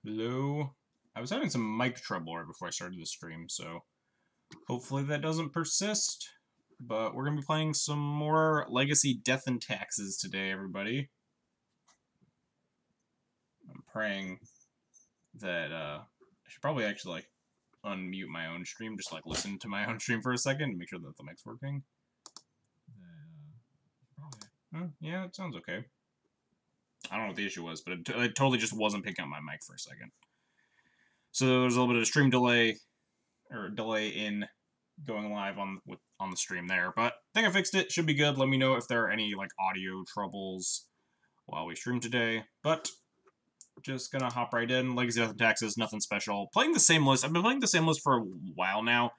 Hello. I was having some mic trouble right before I started the stream, so hopefully that doesn't persist. But we're going to be playing some more Legacy Death and Taxes today, everybody. I'm praying that I should probably actually unmute my own stream, just listen to my own stream for a second and make sure that the mic's working. Yeah, it sounds okay. I don't know what the issue was, but it totally just wasn't picking up my mic for a second. So there was a little bit of stream delay, or delay in going live on the stream there, but I think I fixed it. Should be good. Let me know if there are any audio troubles while we stream today. But just gonna hop right in. Legacy Death and Taxes, nothing special. Playing the same list. I've been playing the same list for a while now,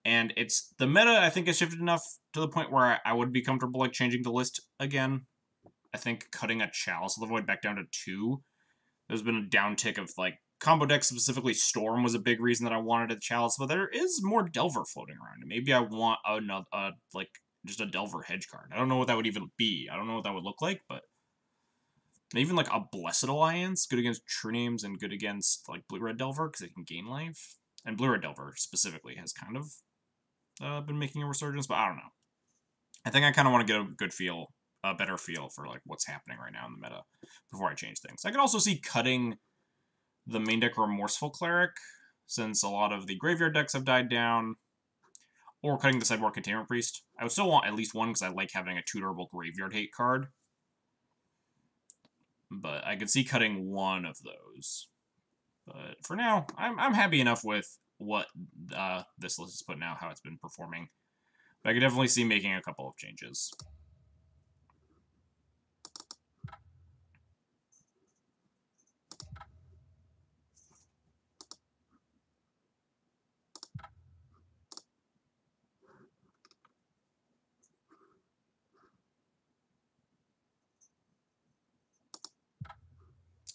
and it's the meta. I think has shifted enough to the point where I would be comfortable changing the list again. I think cutting a Chalice of the Void back down to 2. There's been a downtick of combo decks, specifically Storm was a big reason that I wanted a Chalice, but there is more Delver floating around. Maybe I want another, just a Delver hedge card. I don't know what that would even be. I don't know what that would look like, but even a Blessed Alliance, good against True Names and good against Blue-Red Delver, because it can gain life. And Blue-Red Delver, specifically, has kind of been making a resurgence, but I don't know. I think I kind of want to get a better feel for what's happening right now in the meta before I change things. I can also see cutting the main deck Remorseful Cleric, since a lot of the graveyard decks have died down, or cutting the Sideboard Containment Priest. I would still want at least one, because I like having a 2 durable graveyard hate card. But I could see cutting one of those. But for now, I'm happy enough with what this list is putting out, how it's been performing. But I could definitely see making a couple of changes.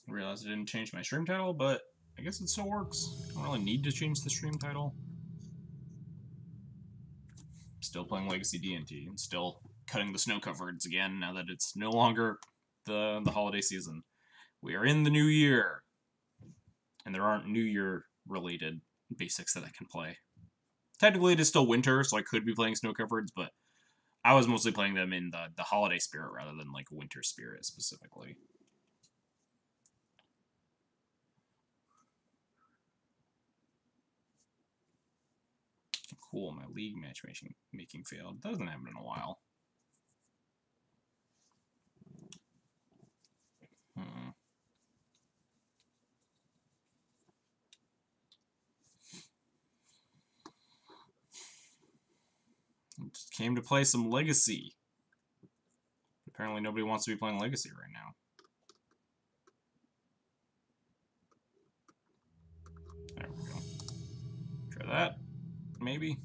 I realized I didn't change my stream title, but I guess it still works. I don't really need to change the stream title. Still playing Legacy D&T, and still cutting the snow covereds again now that it's no longer the holiday season. We are in the new year, and there aren't New Year related basics that I can play. Technically, it is still winter, so I could be playing snow covereds, but I was mostly playing them in the holiday spirit rather than winter spirit specifically. Cool, my league matchmaking failed. That hasn't happened in a while. Just came to play some Legacy. Apparently nobody wants to be playing Legacy right now. There we go. Try that, maybe.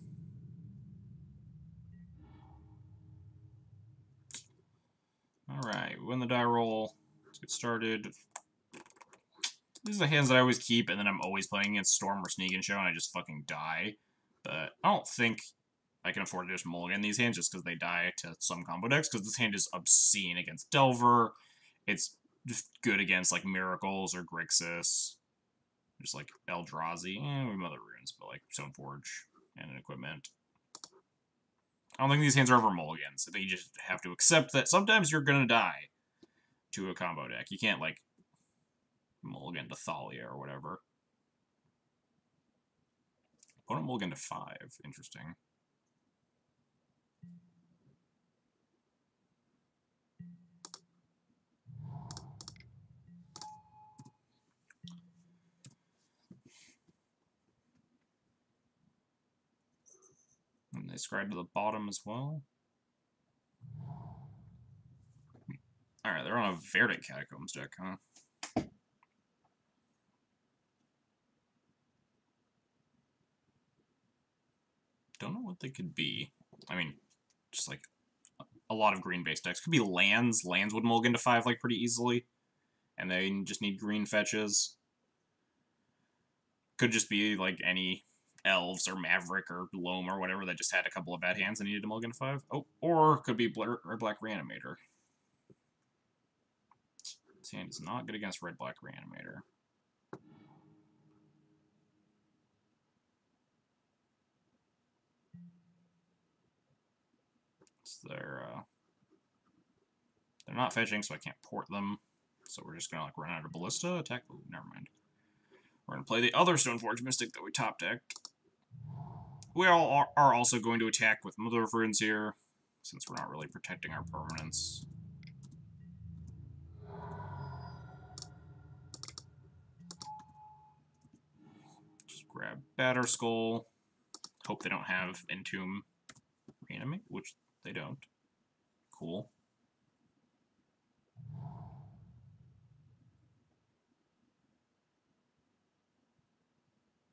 Alright, we win the die roll. Let's get started. These are the hands that I always keep, and then I'm always playing against Storm or Sneak and Show, and I just fucking die. But I don't think I can afford to just mulligan these hands just because they die to some combo decks, because this hand is obscene against Delver. It's just good against Miracles or Grixis. Just Eldrazi. We have other runes, but Stoneforge and an equipment. I don't think these hands are ever mulligans. I think you just have to accept that sometimes you're gonna die to a combo deck. You can't mulligan to Thalia or whatever. Opponent mulligan to 5. Interesting. And they scribe to the bottom as well. Alright, they're on a Verdant Catacombs deck, huh? Don't know what they could be. I mean, just a lot of green-based decks. Could be lands. Lands would mulligan to 5 pretty easily. And they just need green fetches. Could just be any Elves or Maverick or Loam or whatever that just had a couple of bad hands and needed to mulligan to 5. Oh, or could be Red Black Reanimator. This hand is not good against Red Black Reanimator. So they're not fetching, so I can't port them. So we're just gonna like run out of ballista, attack. Ooh, never mind. We're gonna play the other Stoneforge Mystic that we top decked. We all are also going to attack with Mother of Runes here, since we're not really protecting our permanents. Just grab Batter Skull. Hope they don't have Entomb Reanimate, which they don't. Cool.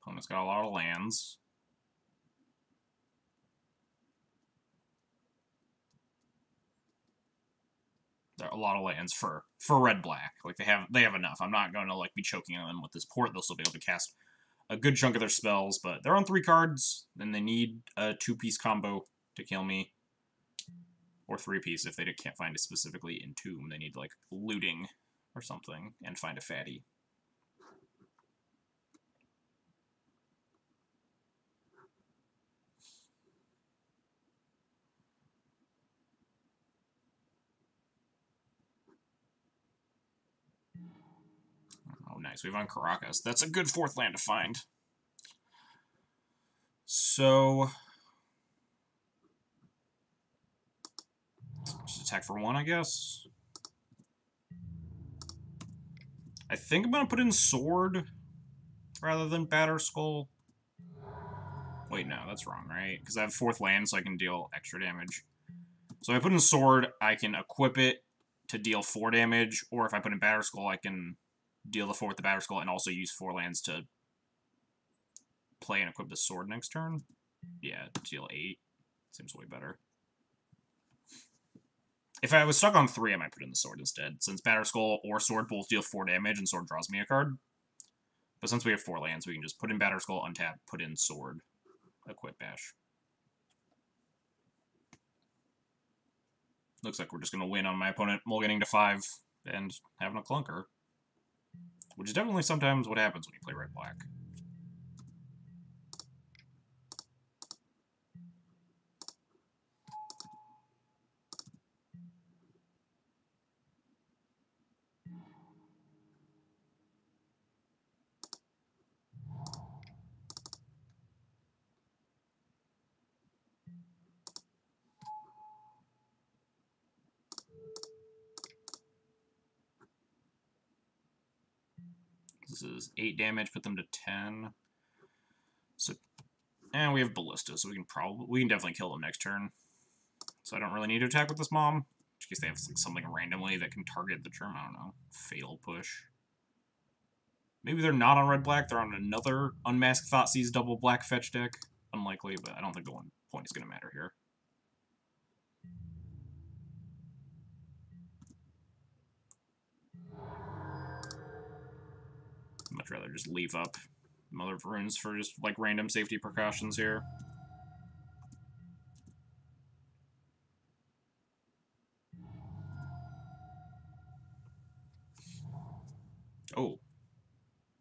Opponent's got a lot of lands. There are a lot of lands for red-black. Like they have enough. I'm not going to like be choking on them with this port. They'll still be able to cast a good chunk of their spells, but they're on 3 cards, and they need a 2-piece combo to kill me. Or 3-piece if they can't find it specifically Entomb. They need like looting or something and find a fatty. Oh, nice. We have on Caracas. That's a good 4th land to find. So, just attack for 1, I guess. I think I'm going to put in Sword rather than Batter Skull. Wait, no, that's wrong, right? Because I have 4th land, so I can deal extra damage. So if I put in Sword, I can equip it to deal 4 damage, or if I put in Batter Skull, I can deal the 4 with the Batter Skull and also use 4 lands to play and equip the Sword next turn. Yeah, deal 8. Seems way better. If I was stuck on 3, I might put in the Sword instead, since Batter Skull or Sword both deal 4 damage and Sword draws me a card. But since we have 4 lands, we can just put in Batter Skull, untap, put in Sword, equip Bash. Looks like we're just going to win on my opponent mulliganing to 5 and having a clunker. Which is definitely sometimes what happens when you play red-black. This is 8 damage, put them to 10. So, and we have Ballista, so we can definitely kill them next turn. So I don't really need to attack with this Mom, in case they have like, something randomly that can target the turn. I don't know. Fatal Push. Maybe they're not on red-black, they're on another Unmasked Thoughtseize double black fetch deck. Unlikely, but I don't think the 1 point is going to matter here. I'd much rather just leave up Mother of Runes for just like random safety precautions here. Oh.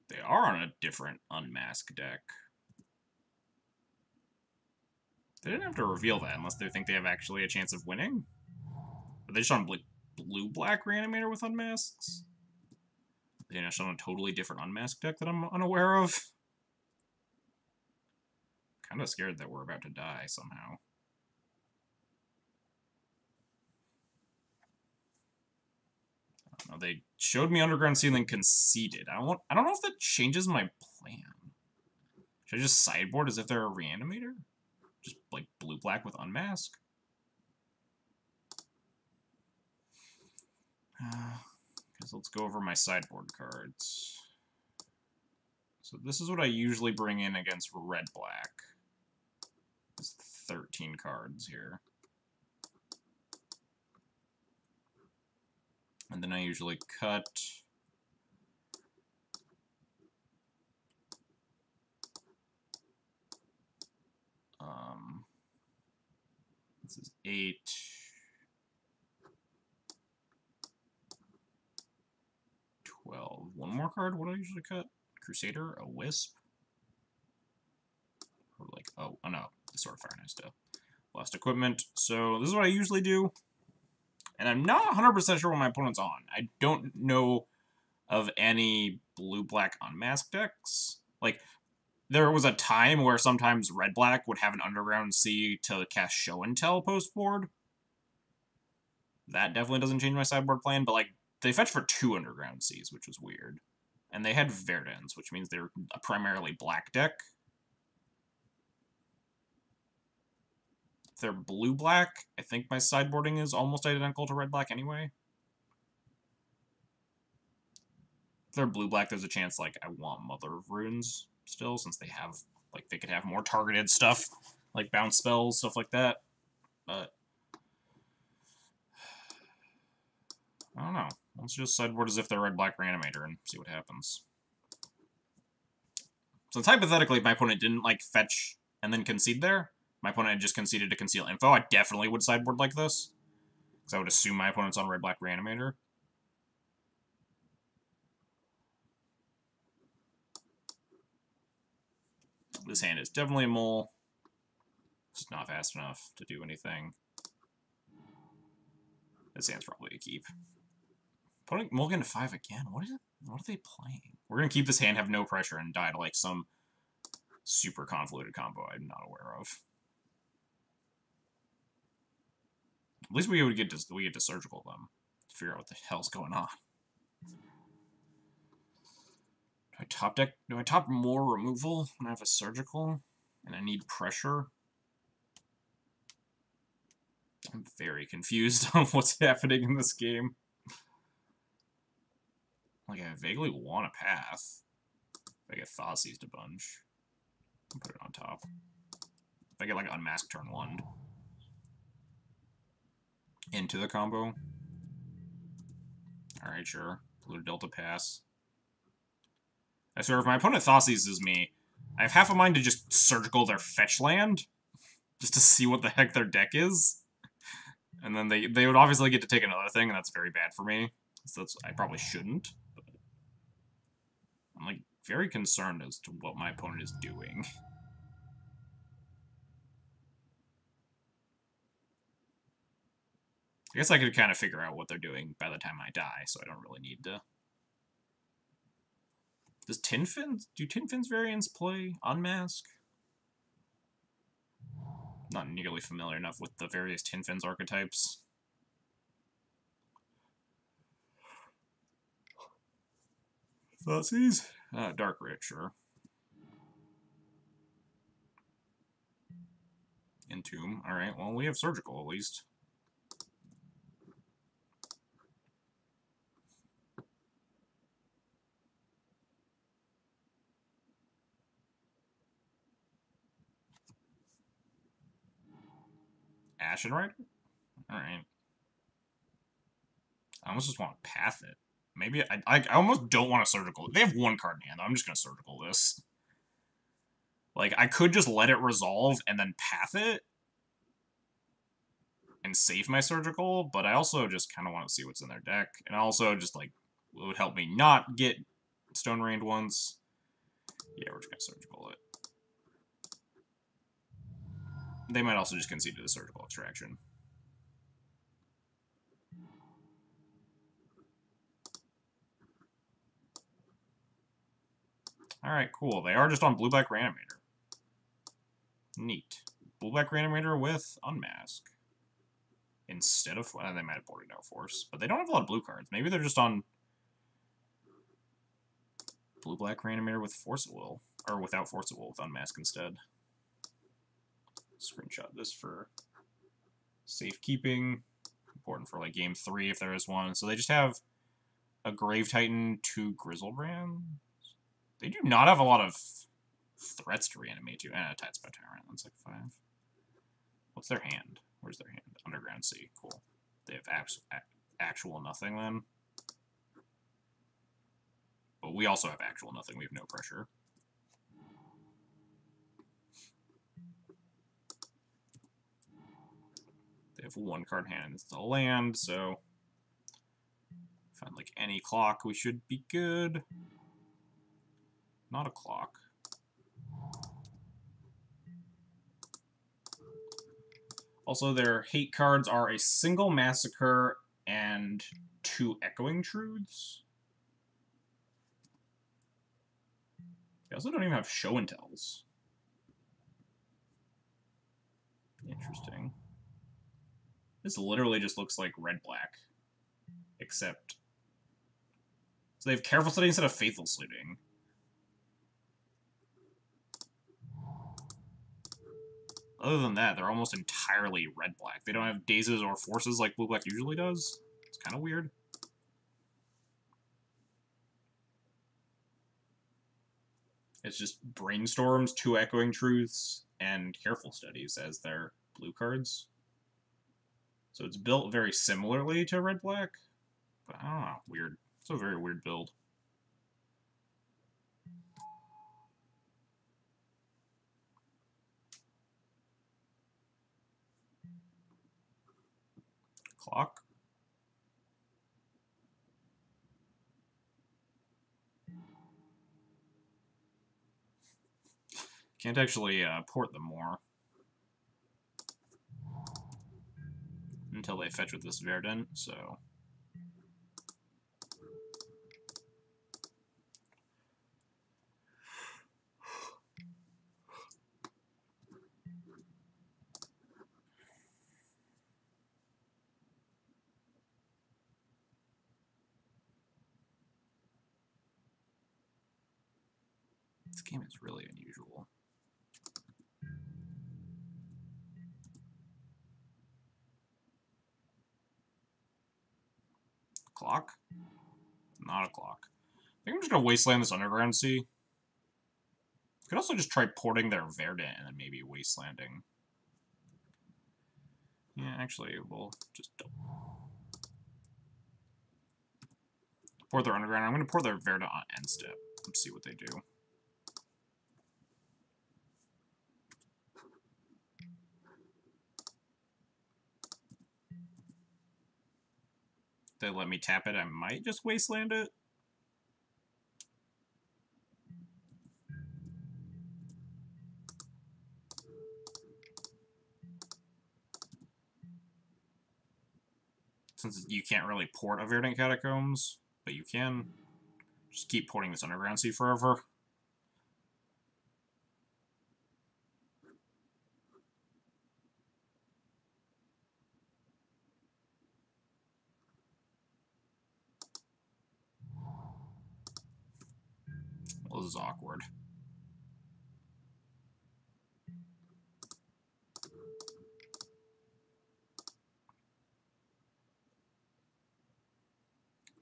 They are on a different Unmasked deck. They didn't have to reveal that unless they think they have actually a chance of winning. Are they just on blue-black Reanimator with Unmasks? They're just on a totally different Unmasked deck that I'm unaware of? Kind of scared that we're about to die somehow. I don't know, they showed me Underground Ceiling conceded. I don't know if that changes my plan. Should I just sideboard as if they're a Reanimator? Just like blue-black with Unmask? Guess let's go over my sideboard cards. So this is what I usually bring in against red-black. It's 13 cards here. And then I usually cut... this is 8... 12. One more card? What do I usually cut? Crusader? A Wisp? Or like, oh no, the Sword of Fire and Ice stuff. Lost equipment. So this is what I usually do. And I'm not 100% sure what my opponent's on. I don't know of any blue-black unmasked decks. Like, there was a time where sometimes red-black would have an Underground Sea to cast Show and Tell post-board. That definitely doesn't change my sideboard plan, but, like, they fetch for 2 Underground Seas, which was weird. And they had Verdans, which means they're a primarily black deck. If they're blue-black, I think my sideboarding is almost identical to red-black anyway. If they're blue-black, there's a chance, like, I want Mother of Runes still, since they have, like, they could have more targeted stuff, like bounce spells, stuff like that. But I don't know. Let's just sideboard as if they're red-black Reanimator and see what happens. Since hypothetically my opponent didn't, like, fetch and then concede there, my opponent had just conceded to conceal info, I definitely would sideboard like this. Because I would assume my opponent's on red-black Reanimator. This hand is definitely a mole. It's not fast enough to do anything. This hand's probably a keep. Putting mulligan to 5 again? What is it? What are they playing? We're gonna keep this hand, have no pressure, and die to like some super convoluted combo I'm not aware of. At least we get to surgical them to figure out what the hell's going on. Do I top deck? Do I top more removal when I have a surgical and I need pressure? I'm very confused on what's happening in this game. Like, I vaguely want a path. If I get Thoughtseized a bunch, I'll put it on top. If I get, like, Unmasked turn 1 into the combo. Alright, sure. Blue Delta pass. I swear, if my opponent Thoughtseizes me, I have half a mind to just surgical their fetch land, just to see what the heck their deck is. And then they would obviously get to take another thing, and that's very bad for me. So I probably shouldn't. But I'm, like, very concerned as to what my opponent is doing. I guess I could kind of figure out what they're doing by the time I die, so I don't really need to. Does Tin Fins? Do Tin Fins variants play Unmask? Not nearly familiar enough with the various Tin Fins archetypes. Thoughtseize? Dark Rit, sure. Entomb. Alright, well, we have Surgical, at least. Ashen Rider? Alright. I almost just want to path it. Maybe I almost don't want to surgical. They have 1 card in hand, though. I'm just going to surgical this. Like, I could just let it resolve and then path it and save my surgical, but I also just kind of want to see what's in their deck. And also just, like, it would help me not get Stone Rained once. Yeah, we're just going to surgical it. They might also just concede to the surgical extraction. Alright, cool. They are just on blue-black Reanimator. Neat. Blue-black Reanimator with Unmask. Instead of... they might have boarded out Force. But they don't have a lot of blue cards. Maybe they're just on blue-black Reanimator with Force at Will. Or without Force at Will, with Unmask instead. Screenshot this for safekeeping. Important for, like, Game 3 if there is one. So they just have a Grave Titan, 2 Grizzlebrands. They do not have a lot of threats to reanimate to. Tidespot Tyrant. That's like 5. What's their hand? Where's their hand? Underground Sea. Cool. They have actual nothing then. But we also have actual nothing. We have no pressure. They have 1 card in hand. It's the land, so find like any clock, we should be good. Not a clock. Also, their hate cards are a single Massacre and 2 Echoing Truths. They also don't even have Show and Tells. Interesting. This literally just looks like red-black. Except... So they have Careful Study instead of Faithful Sleuting. Other than that, they're almost entirely red-black. They don't have dazes or forces like blue-black usually does. It's kind of weird. It's just Brainstorms, 2 Echoing Truths, and Careful Studies as their blue cards. So it's built very similarly to red-black, but I don't know, weird. It's a very weird build. Clock. Can't actually port them more until they fetch with this Verdant, so... This game is really unusual. Clock? Not a clock. I think I'm just gonna Wasteland this Underground Sea. Could also just try porting their Verdant and then maybe Wastelanding. Yeah, actually, we'll just port their Underground. I'm gonna port their Verdant on end step and see what they do. If they let me tap it, I might just Wasteland it. Since you can't really port a Verdant Catacombs, but you can just keep porting this Underground Sea forever. Well, this is awkward.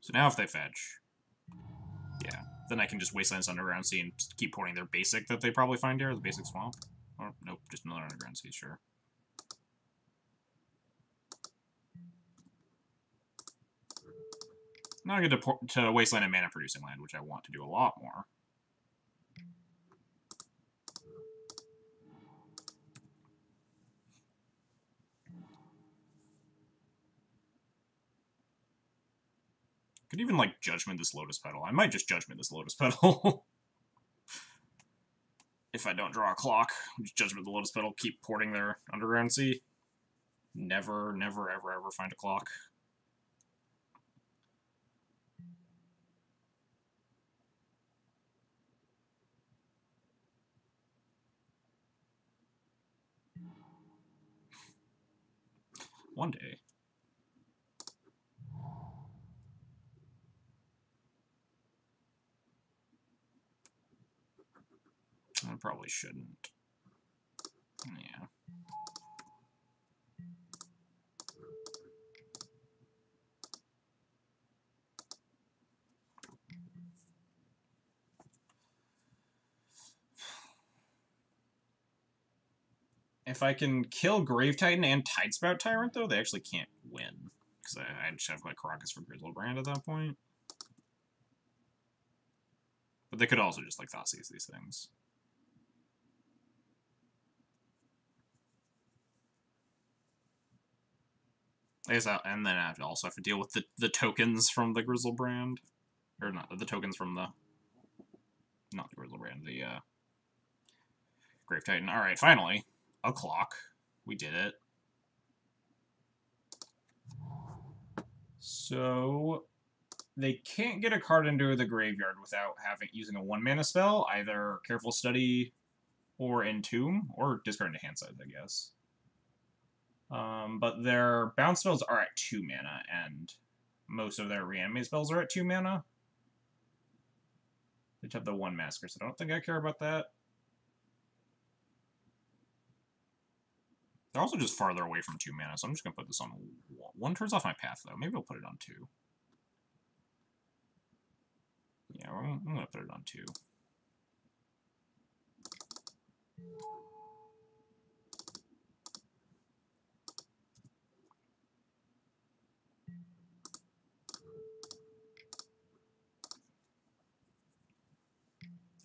So now if they fetch, yeah, then I can just Wasteland this Underground Sea and just keep porting their basic that they probably find here, the basic swamp. Or, nope, just another Underground Sea, sure. Now I get to Wasteland and mana producing land, which I want to do a lot more. Could even, like, Judgment this Lotus Petal. I might just Judgment this Lotus Petal. If I don't draw a clock, just Judgment the Lotus Petal, keep porting their Underground Sea. Never, never, ever, ever find a clock. One day. I probably shouldn't. Yeah. If I can kill Grave Titan and Tidespout Tyrant, though, they actually can't win. Because I just have, like, Caracas for Grizzlebrand at that point. But they could also just, like, Thoughtseize these things. I guess and then I also have to deal with the tokens from the Grizzlebrand. Or not, the tokens from the... Not the Grizzlebrand, the, Grave Titan. Alright, finally. A clock. We did it. So they can't get a card into the graveyard without using a 1-mana spell, either Careful Study or Entomb, or discard into hand size, I guess. But their bounce spells are at 2 mana, and most of their reanimate spells are at 2 mana. They just have the 1 Masker, so I don't think I care about that. They're also just farther away from 2 mana, so I'm just going to put this on 1. 1 turns off my path, though. Maybe I'll put it on 2. Yeah, I'm going to put it on 2.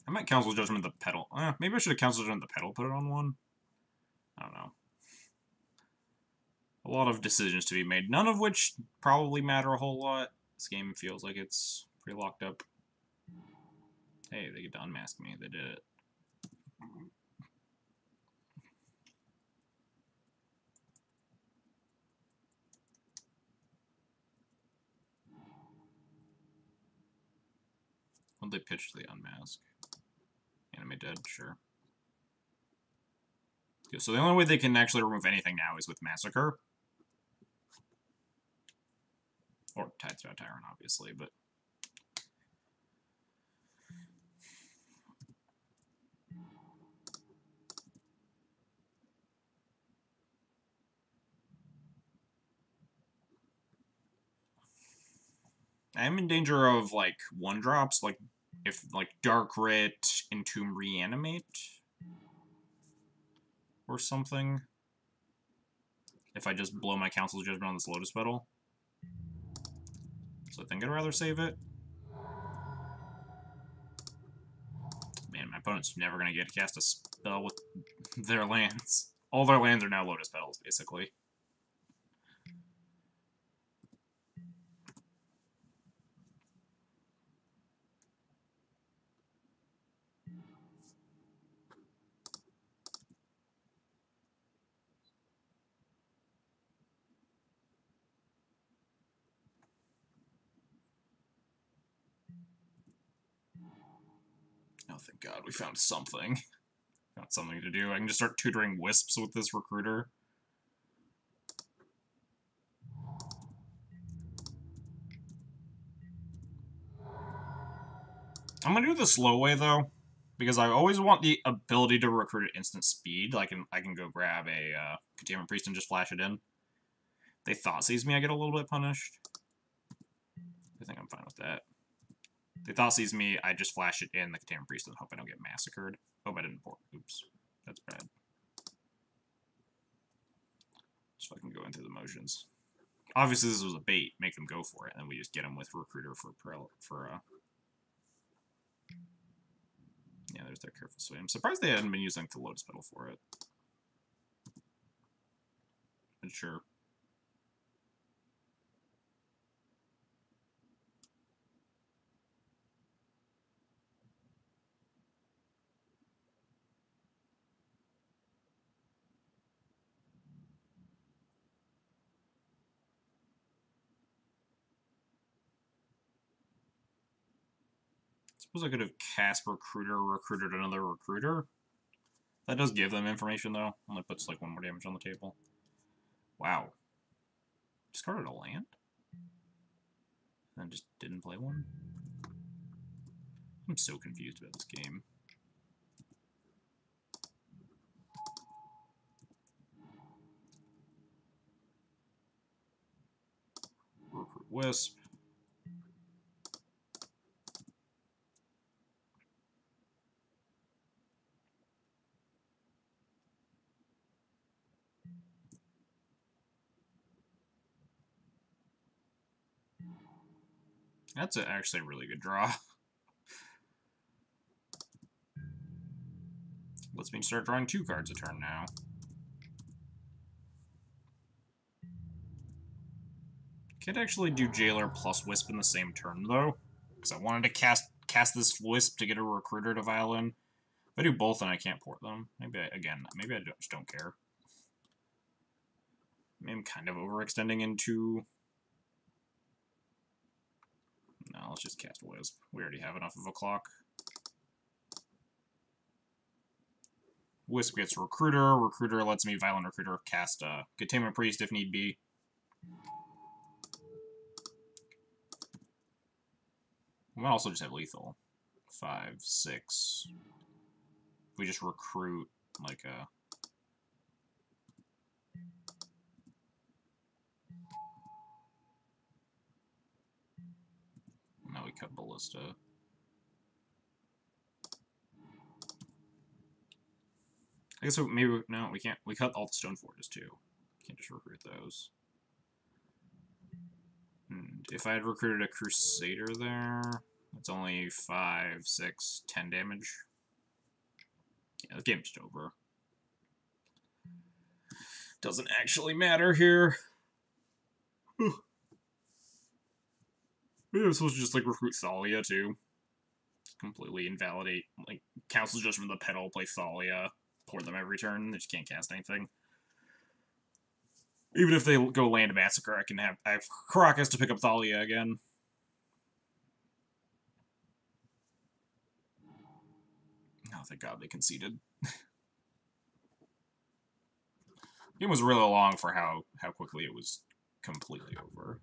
I might Council Judgment the Petal. Maybe I should have Council Judgment the Petal, put it on 1. I don't know. A lot of decisions to be made, none of which probably matter a whole lot. This game feels like it's pretty locked up. Hey, they get to unmask me. They did it. What'd they pitch to the unmask? Anime dead, sure. Okay, so the only way they can actually remove anything now is with Massacre. Or Tidespout Tyrant, obviously, but... I'm in danger of, like, 1-drops, like, if, like, Dark Writ, Entomb Reanimate, or something. If I just blow my Council's Judgment on this Lotus Petal. So I think I'd rather save it. Man, my opponent's never going to get to cast a spell with their lands. All their lands are now Lotus Petals, basically. Oh, thank God, we found something. Got something to do. I can just start tutoring Wisps with this Recruiter. I'm gonna do it the slow way, though, because I always want the ability to recruit at instant speed. I can go grab a Containment Priest and just flash it in. They Thought Seize me, I get a little bit punished. I think I'm fine with that. They Thought Seize me, I just flash it in the Containment Priest and hope I don't get massacred. Hope I didn't port. Oops. That's bad. Just fucking go into the motions. Obviously, this was a bait. Make them go for it, and we just get them with Recruiter yeah, there's their Careful Swing. I'm surprised they hadn't been using the Lotus Petal for it. But sure. Suppose I could have cast Recruiter, recruited another Recruiter. That does give them information, though. Only puts, like, 1 more damage on the table. Wow. Discarded a land? And just didn't play one? I'm so confused about this game. Recruit Wisp. That's actually a really good draw. Lets me start drawing 2 cards a turn now. Could actually do Jailer plus Wisp in the same turn, though. Because I wanted to cast this Wisp to get a Recruiter to Violin. If I do both, then I can't port them. Maybe I just don't care. Maybe I'm kind of overextending into No, let's just cast Wisp. We already have enough of a clock. Wisp gets Recruiter. Recruiter lets me Violent Recruiter cast Containment Priest if need be. We might also just have Lethal. 5, 6. We just recruit like a... Now we cut Ballista. I guess maybe... No, we can't. We cut all the Stone Forges too. Can't just recruit those. And if I had recruited a Crusader there, it's only 5, 6, 10 damage. Yeah, the game's just over. Doesn't actually matter here. Maybe I'm supposed to just, like, recruit Thalia, too. Completely invalidate, like, Council Judgment of the Petal, play Thalia, pour them every turn, they just can't cast anything. Even if they go Land Massacre, I have Caracas to pick up Thalia again. Oh, thank God they conceded. Game was really long for how quickly it was completely over.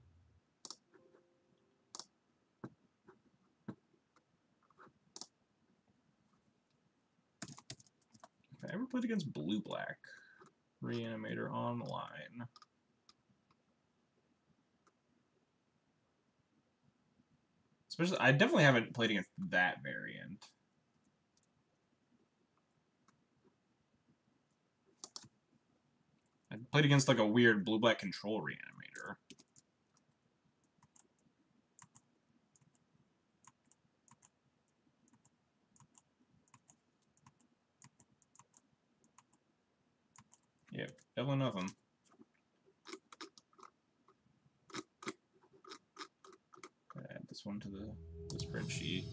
If I ever played against Blue-Black, Reanimator online. Especially, I definitely haven't played against that variant. I played against like a weird Blue-Black control Reanimator. Yep, definitely nothing. Add this one to the spreadsheet.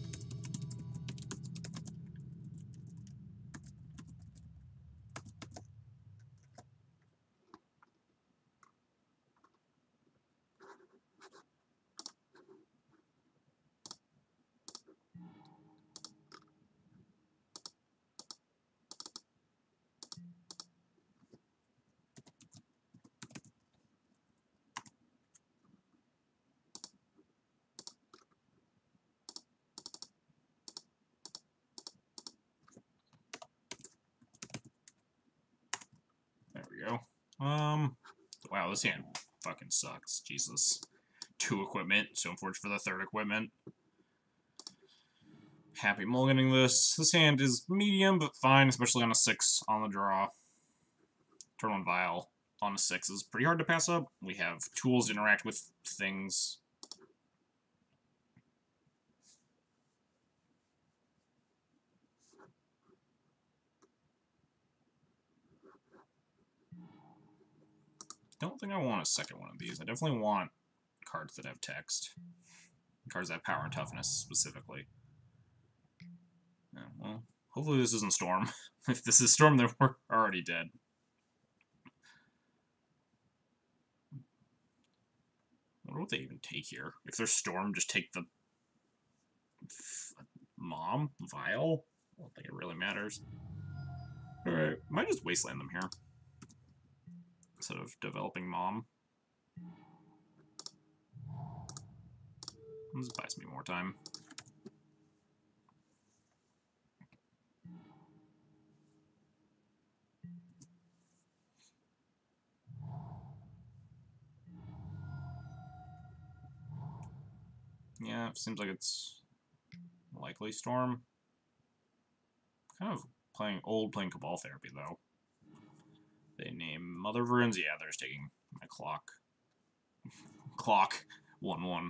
There we go. Wow, this hand fucking sucks. Jesus. 2 equipment, so unfortunate for the 3rd equipment. Happy mulliganing this. This hand is medium, but fine, especially on a 6 on the draw. Turn 1 Vial on a 6 is pretty hard to pass up. We have tools to interact with things. Don't think I want a second one of these. I definitely want cards that have text. Cards that have power and toughness, specifically. Yeah, well, hopefully this isn't Storm. If this is Storm, then we're already dead. I wonder what they even take here. If they're Storm, just take the... Mom? Vial? I don't think it really matters. Alright, might just wasteland them here. Instead of developing Mom. This buys me more time. Yeah, it seems like it's likely Storm. Kind of playing Cabal Therapy, though. They name Mother of Runes. Yeah, they're just taking my clock. Clock. 1/1.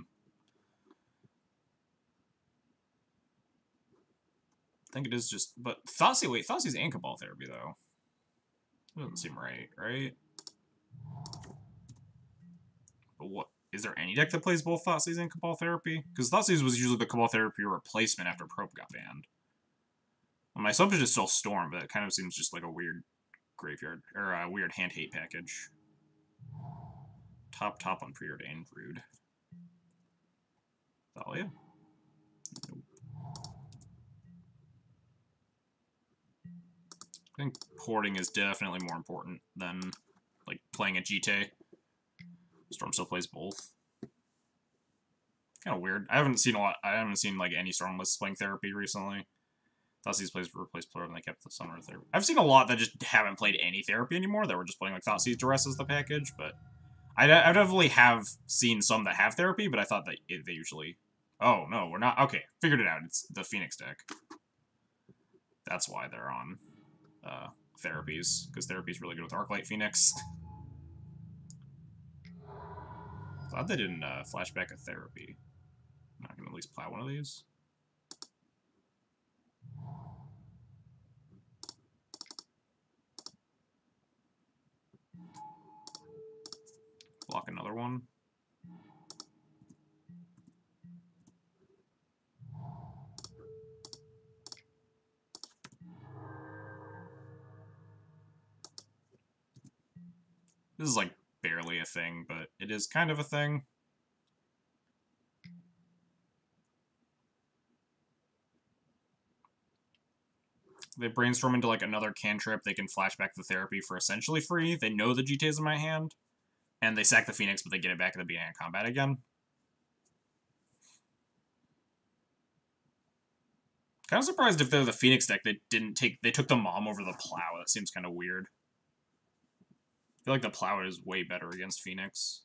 I think it is just... But Thoughtseize... Wait, Thoughtseize and Cabal Therapy, though. That doesn't seem right, right? But what... Is there any deck that plays both Thoughtseize and Cabal Therapy? Because Thoughtseize was usually the Cabal Therapy replacement after Probe got banned. Well, my assumption is still Storm, but it kind of seems just like a weird graveyard... Or a weird hand hate package. Top on Preordained. Rude. Thalia? Nope. I think porting is definitely more important than, like, playing a GT. Storm still plays both. Kind of weird. I haven't seen like any Storm lists playing Therapy recently. Thoughtseized plays replaced Plur and they kept the Summer Therapy. I've seen a lot that just haven't played any Therapy anymore, that were just playing like Thoughtseized Duress as the package, but I definitely have seen some that have Therapy, but I thought that they usually... Oh, no, we're not... Okay, figured it out. It's the Phoenix deck. That's why they're on Therapies, because Therapy's really good with Arclight Phoenix. Glad they didn't flashback a Therapy. I'm not going to at least plow one of these. Block another one. This is like barely a thing, but it is kind of a thing. They brainstorm into like another cantrip, they can flashback the Therapy for essentially free. They know the GT is in my hand. And they sack the Phoenix, but they get it back at the beginning of combat again. Kind of surprised if they're the Phoenix deck, they took the Mom over the Plow. That seems kind of weird. I feel like the Plow is way better against Phoenix.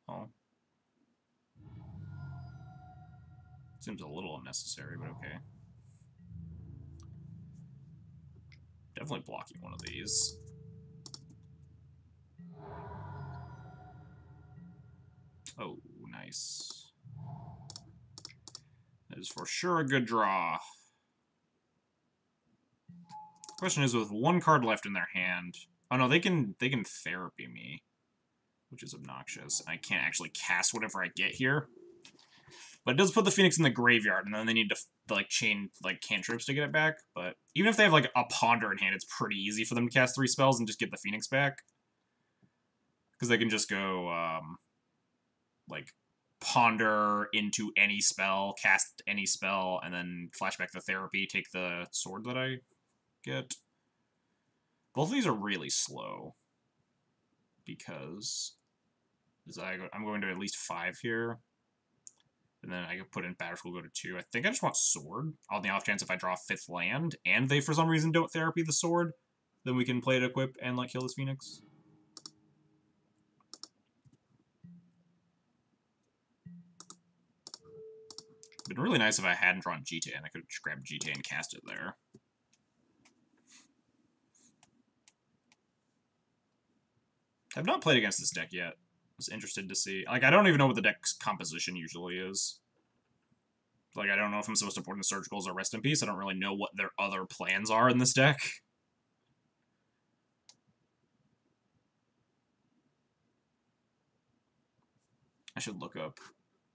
Oh. Seems a little unnecessary, but okay. Definitely blocking one of these. Oh, nice. That is for sure a good draw. Question is, with one card left in their hand... Oh no, they can Therapy me, which is obnoxious. I can't actually cast whatever I get here. But it does put the Phoenix in the graveyard, and then they need to, like, chain, like, cantrips to get it back. But even if they have, like, a Ponder in hand, it's pretty easy for them to cast 3 spells and just get the Phoenix back. Because they can just go, like, Ponder into any spell, cast any spell, and then flashback the Therapy, take the sword that I get. Both of these are really slow. Because I'm going to at least 5 here. And then I can put in Battle School, go to 2. I think I just want Sword. On the off chance if I draw a 5th land, and they for some reason don't Therapy the Sword, then we can play it equip and, like, kill this Phoenix. It'd been really nice if I hadn't drawn GT, and I could have just grabbed GT and cast it there. I've not played against this deck yet. I was interested to see. Like, I don't even know what the deck's composition usually is. Like, I don't know if I'm supposed to put in Surgicals or Rest in Peace. I don't really know what their other plans are in this deck. I should look up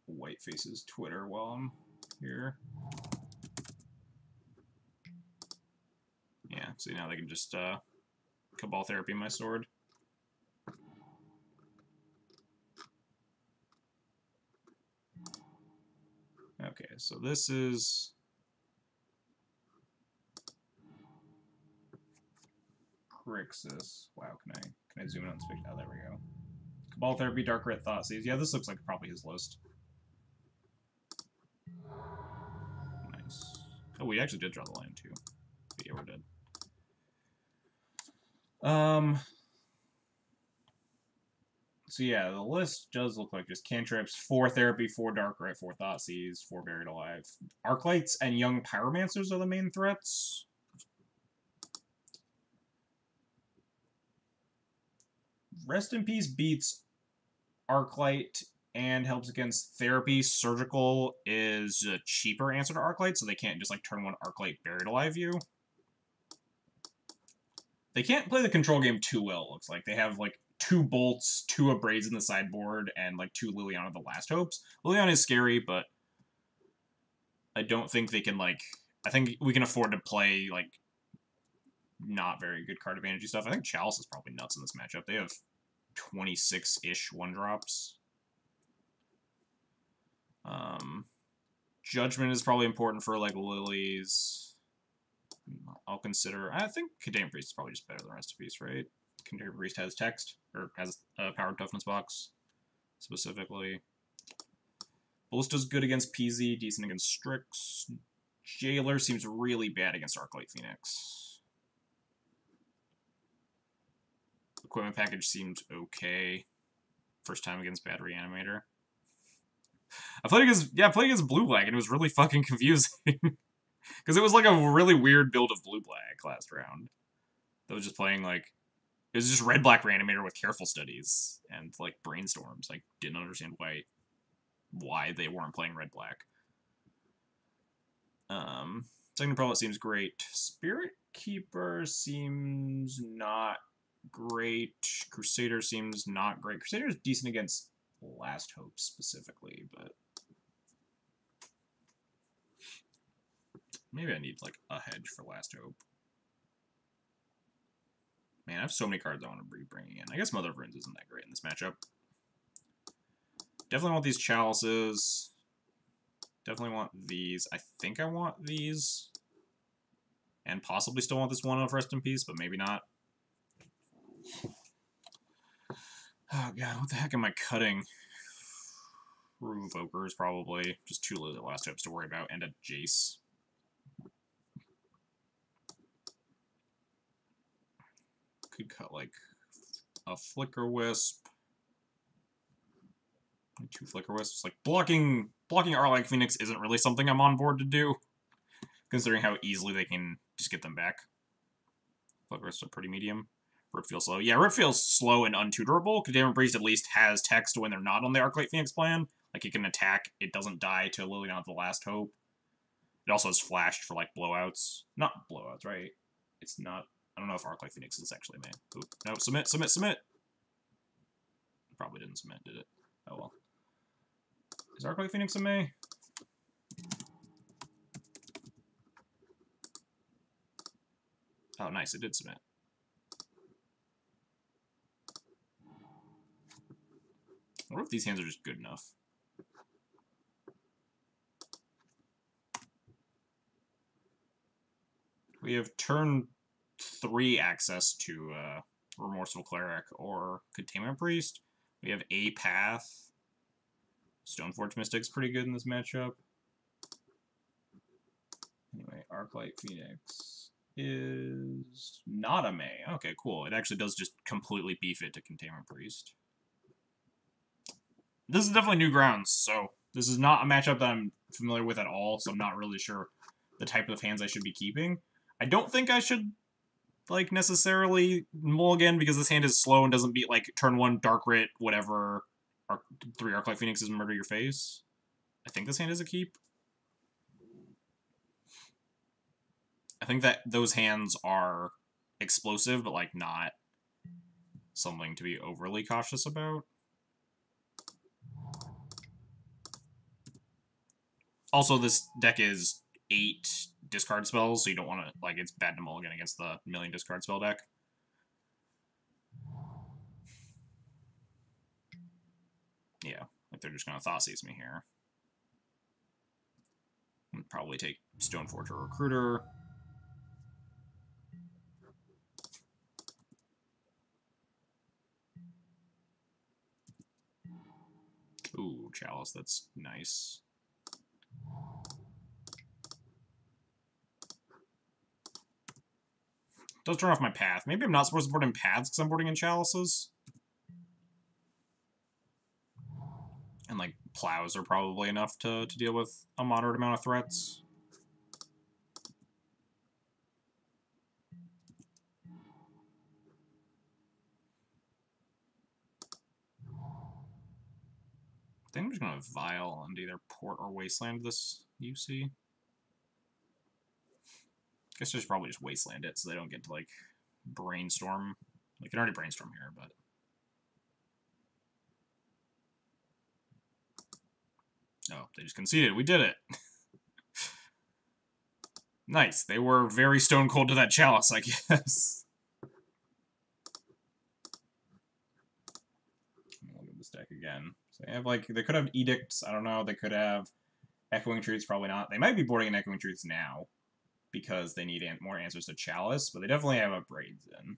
Whiteface's Twitter while I'm here. Yeah, see, now they can just Cabal Therapy my sword. Okay, so this is Crixus. Wow, can I zoom in on this picture? Oh, there we go. Cabal Therapy, Dark Red, Thoughtseize. Yeah, this looks like probably his list. Nice. Oh, we actually did draw the line too. But yeah, we're dead. So yeah, the list does look like just cantrips, 4 Therapy, 4 Darkrai, 4 Thoughtseize, 4 Buried Alive. Arclights and Young Pyromancers are the main threats. Rest in Peace beats Arclight and helps against Therapy. Surgical is a cheaper answer to Arclight, so they can't just like turn 1 Arclight Buried Alive you. They can't play the control game too well, it looks like. They have like 2 Bolts, 2 Abrades in the sideboard, and like 2 Liliana the Last Hopes. Liliana is scary, but I don't think they can like I think we can afford to play, like, not very good card advantage stuff. I think Chalice is probably nuts in this matchup. They have 26-ish 1-drops. Judgment is probably important for, like, Lilies. I'll consider... I think Containment Priest is probably just better than Recipe's, right? Containment Priest has text, or has a Powered Toughness box, specifically. Ballista's good against PZ, decent against Strix. Jailer seems really bad against Arclight Phoenix. Equipment package seems okay. First time against Bad Reanimator. I played against Blue-Black, and it was really fucking confusing. Because it was like a really weird build of Blue-Black last round. That was just playing, like... It was just Red-Black Reanimator with Careful Studies and, like, Brainstorms. I didn't understand why they weren't playing Red-Black. Second Prelate seems great. Spirit Keeper seems not great. Crusader seems not great. Crusader is decent against Last Hope specifically, but maybe I need like a hedge for Last Hope. Man, I have so many cards I want to be bringing in. I guess Mother of Runes isn't that great in this matchup. Definitely want these Chalices. Definitely want these. I think I want these. And possibly still want this one of Rest in Peace, but maybe not. Oh god, what the heck am I cutting? Revokers, probably. Just 2 Lily Last Hopes to worry about, and a Jace. Could cut, like, a Flicker Wisp. 2 Flicker Wisps. Like, blocking Arclight Phoenix isn't really something I'm on board to do, considering how easily they can just get them back. Flicker Wisps are pretty medium. Rip feels slow. Yeah, Rip feels slow and untutorable. Containment Priest at least has text when they're not on the Arclight Phoenix plan. Like, it can attack, it doesn't die to Lily Not the Last Hope. It also has flashed for, like, blowouts. Not blowouts, right? It's not... I don't know if Arclight Phoenix is actually made. Oop. No, submit, submit, submit! Probably didn't submit, did it? Oh well. Is Arclight Phoenix a May? Oh, nice, it did submit. I wonder if these hands are just good enough. We have turn 3 access to Remorseful Cleric or Containment Priest. We have a path. Stoneforge Mystic's pretty good in this matchup. Anyway, Arclight Phoenix is not a May. Okay, cool. It actually does just completely beef it to Containment Priest. This is definitely new grounds, so this is not a matchup that I'm familiar with at all, so I'm not really sure the type of hands I should be keeping. I don't think I should, like, necessarily mulligan, because this hand is slow and doesn't beat, like, turn 1, Dark Writ, whatever, 3 Arclight Phoenixes murder your face. I think this hand is a keep. I think that those hands are explosive, but, like, not something to be overly cautious about. Also, this deck is 8 discard spells, so you don't want to, like, it's bad to mulligan against the million discard spell deck. Yeah, like, they're just going to Thoughtseize me here. And probably take Stoneforge or Recruiter. Ooh, Chalice, that's nice. Does turn off my path. Maybe I'm not supposed to board in paths because I'm boarding in Chalices. And, like, plows are probably enough to deal with a moderate amount of threats. I think I'm just going to Vial and either Port or Wasteland this UC. Guess I should probably just Wasteland it so they don't get to, like, Brainstorm. They can already Brainstorm here, but... Oh, they just conceded. We did it! Nice. They were very stone cold to that chalice, I guess. Look at this deck again. So they have, like, they could have Edicts. I don't know. They could have Echoing Truths. Probably not. They might be boarding an Echoing Truths now because they need more answers to Chalice, but they definitely have Upgrades in.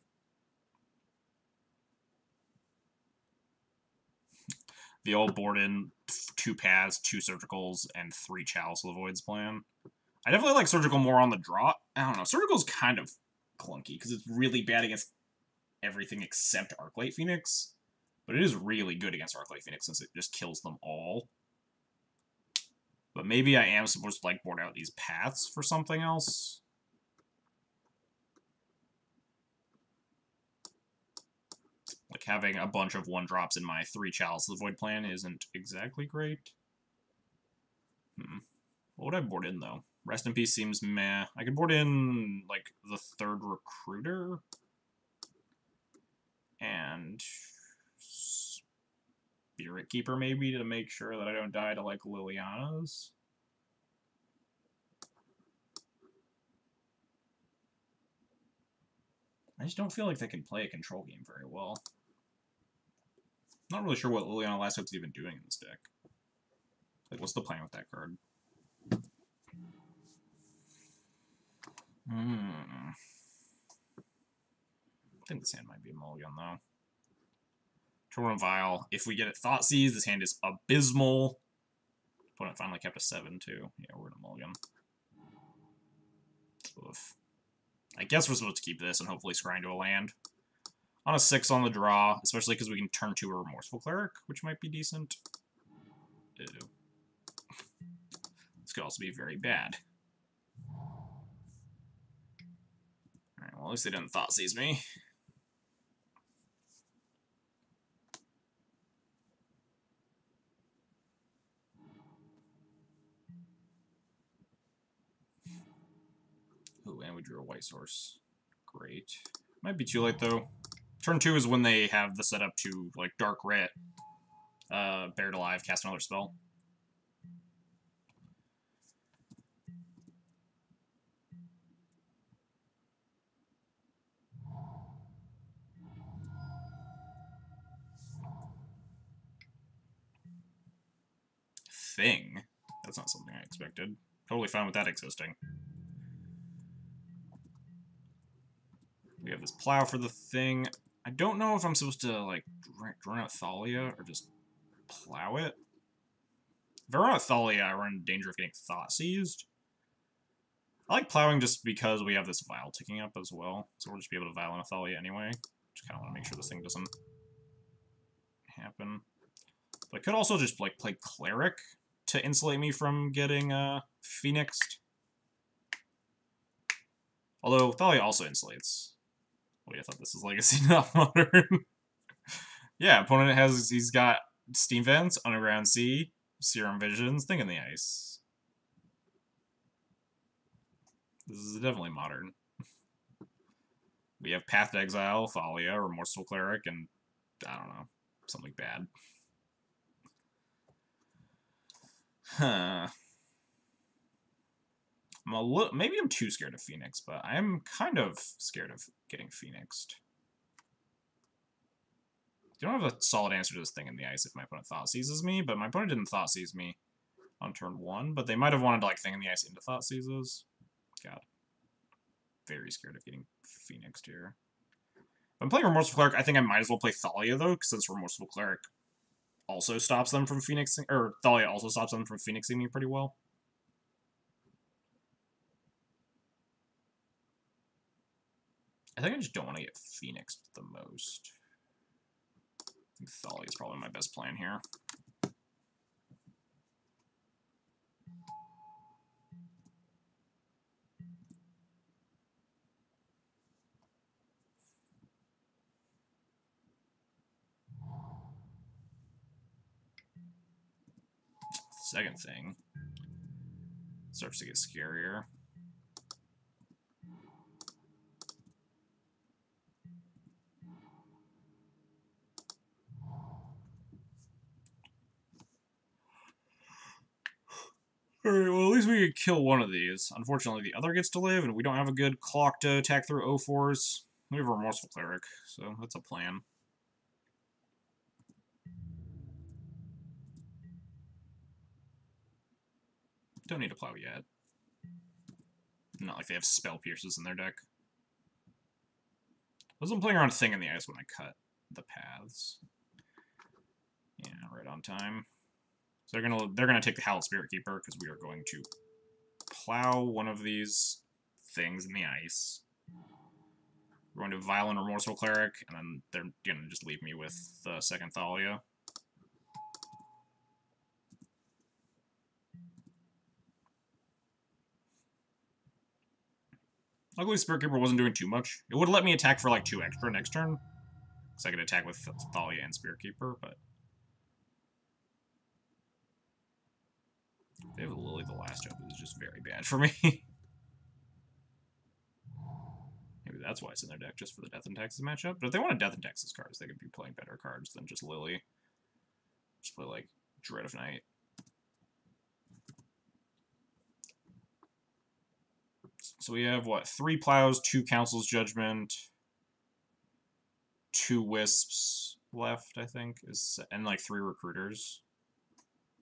The old board in 2 paths, 2 surgicals, and 3 Chalice of the Voids plan. I definitely like Surgical more on the draw. I don't know. Surgical's kind of clunky because it's really bad against everything except Arclight Phoenix. But it is really good against Arclight Phoenix since it just kills them all. But maybe I am supposed to, like, board out these paths for something else. Like, having a bunch of 1-drops in my 3 Chalice of the Void plan isn't exactly great. What would I board in, though? Rest in Peace seems meh. I could board in, like, the 3rd Recruiter. And Spirit Keeper, maybe, to make sure that I don't die to, like, Liliana's. I just don't feel like they can play a control game very well. Not really sure what Liliana Last Hope's even doing in this deck. Like, what's the plan with that card? I think this hand might be a mulligan, though. Torrent Vial. If we get it Thoughtseize, this hand is abysmal. Opponent finally kept a 7, too. Yeah, we're in a mulligan. Oof. I guess we're supposed to keep this and hopefully scry into a land. On a 6 on the draw, especially because we can turn to a Remorseful Cleric, which might be decent. Ew. This could also be very bad. Alright, well, at least they didn't Thoughtseize me. Ooh, and we drew a white source. Great. Might be too late, though. Turn 2 is when they have the setup to, like, Dark Ret, Buried Alive, cast another spell. Thing? That's not something I expected. Totally fine with that existing. We have this Plow for the Thing. I don't know if I'm supposed to, like, run out Thalia or just Plow it. If I run out Thalia, I run in danger of getting Thoughtseized. I like Plowing just because we have this Vial ticking up as well, so we'll just be able to Vial in a Thalia anyway. Just kind of want to make sure this thing doesn't happen. But I could also just, like, play Cleric to insulate me from getting Phoenixed. Although Thalia also insulates. Wait, I thought this was Legacy, not Modern. Yeah, opponent he's got Steam Vents, Underground Sea, Serum Visions, Thing in the Ice. This is definitely Modern. We have Path to Exile, Thalia, Remorseful Cleric, and I don't know, something bad. Huh. Maybe I'm too scared of Phoenix, but I'm kind of scared of getting Phoenixed. You don't have a solid answer to this Thing in the Ice if my opponent Thoughtseizes me, but my opponent didn't Thoughtseize me on turn 1, but they might have wanted to, like, Thing in the Ice into Thoughtseizes. God. Very scared of getting Phoenixed here. If I'm playing Remorseful Cleric, I think I might as well play Thalia, though, since Remorseful Cleric also stops them from Phoenixing, or Thalia also stops them from Phoenixing me pretty well. I think I just don't want to get Phoenixed the most. I think Thalia is probably my best plan here. Second thing starts to get scarier. Alright, well, at least we could kill one of these. Unfortunately, the other gets to live, and we don't have a good clock to attack through O4s. We have a Remorseful Cleric, so that's a plan. Don't need to plow yet. Not like they have Spell Pierces in their deck. I wasn't playing around Thing in the Ice when I cut the paths. Yeah, right on time. So they're gonna take the Howled Spirit Keeper because we are going to plow one of these things in the ice. We're going to Violent Remorseful Cleric, and then they're gonna just leave me with the second Thalia. Luckily, Spirit Keeper wasn't doing too much. It would let me attack for like 2 extra next turn, because I could attack with Thalia and Spirit Keeper, but if they have Lily the Last Hope, this is just very bad for me. Maybe that's why it's in their deck, just for the Death and Taxes matchup. But if they want to Death and Taxes cards, they could be playing better cards than just Lily. Just play, like, Dread of Night. So we have, what, 3 Plows, 2 Council's Judgment, 2 Wisps left, I think, and, like, 3 Recruiters.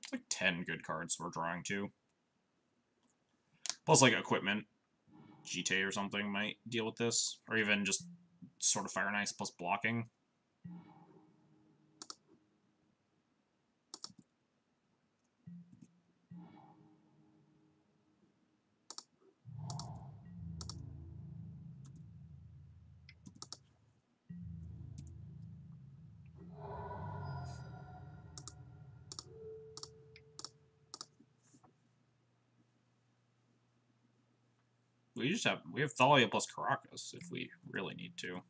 It's like 10 good cards we're drawing to. Plus, like, Equipment. GT or something might deal with this. Or even just sort of Fire and Ice plus blocking. We have Thalia plus Caracas if we really need to. I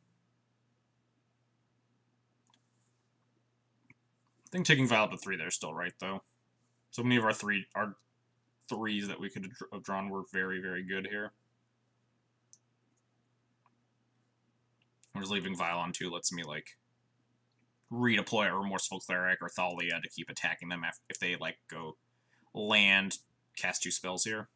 think taking Vial to 3 there is still right, though. So many of our threes that we could have drawn were very, very good here. I'm just leaving Vial on 2 lets me, like, redeploy a Remorseful Cleric or Thalia to keep attacking them if they, like, go land, cast 2 spells here.